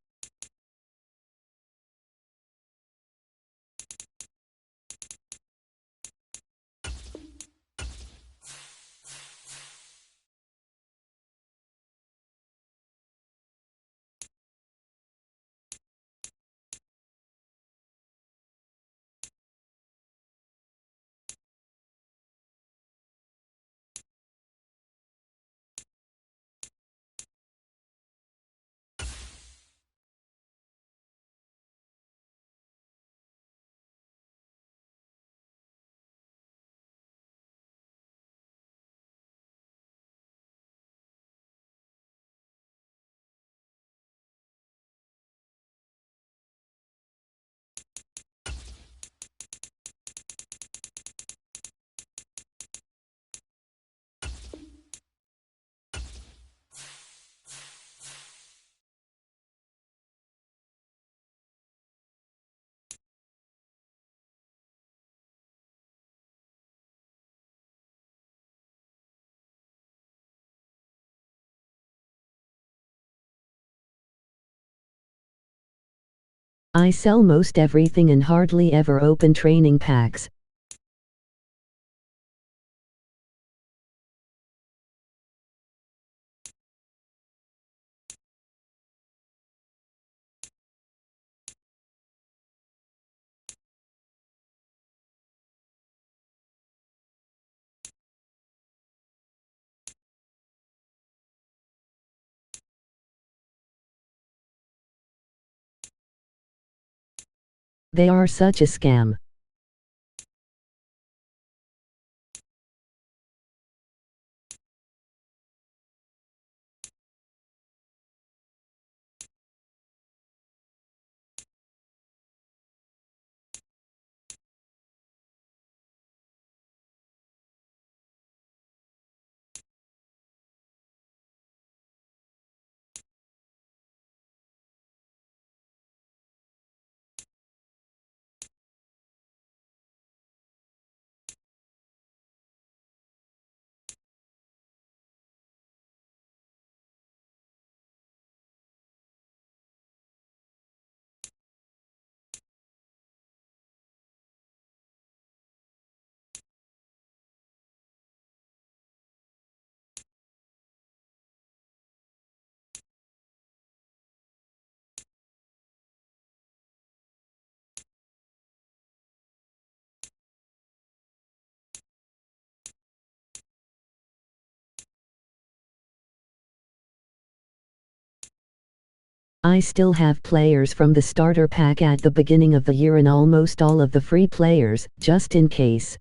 I sell most everything and hardly ever open training packs. They are such a scam. I still have players from the starter pack at the beginning of the year and almost all of the free players, just in case.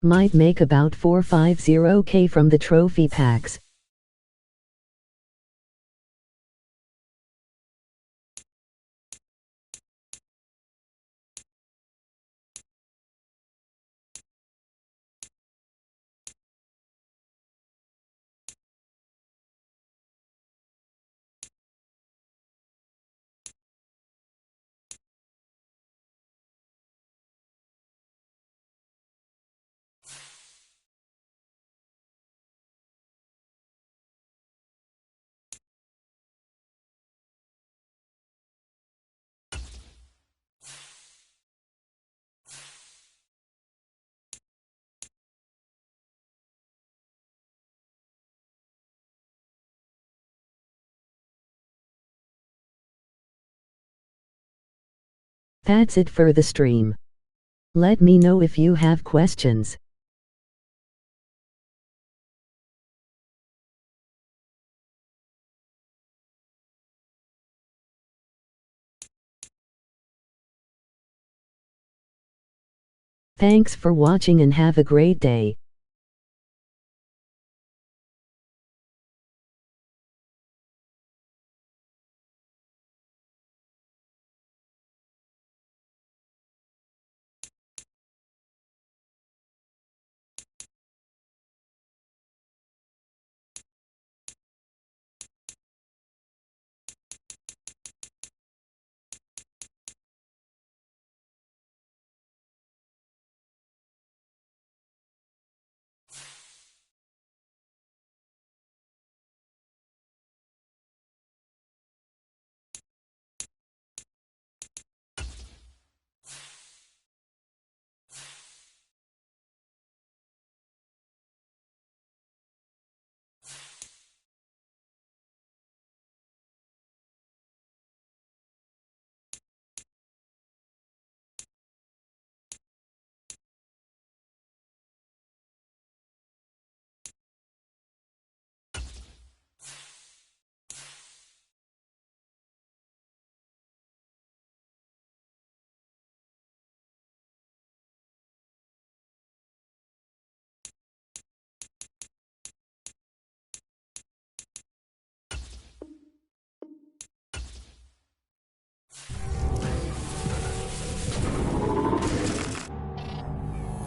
Might make about 450k from the trophy packs. That's it for the stream. Let me know if you have questions. Thanks for watching and have a great day.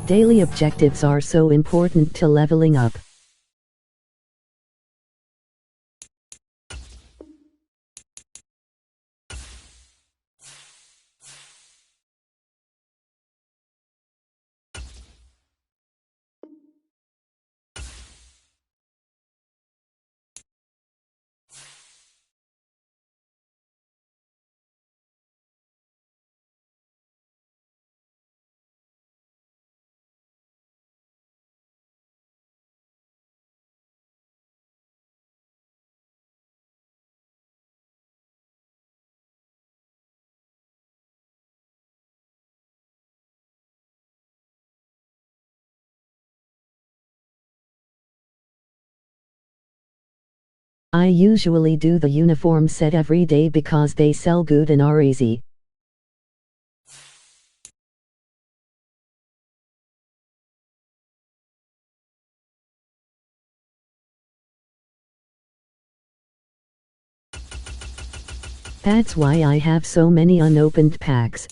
Daily objectives are so important to leveling up. I usually do the uniform set every day because they sell good and are easy. That's why I have so many unopened packs.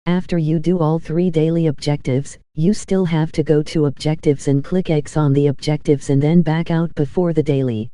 After you do all 3 daily objectives, you still have to go to objectives and click X on the objectives and then back out before the daily.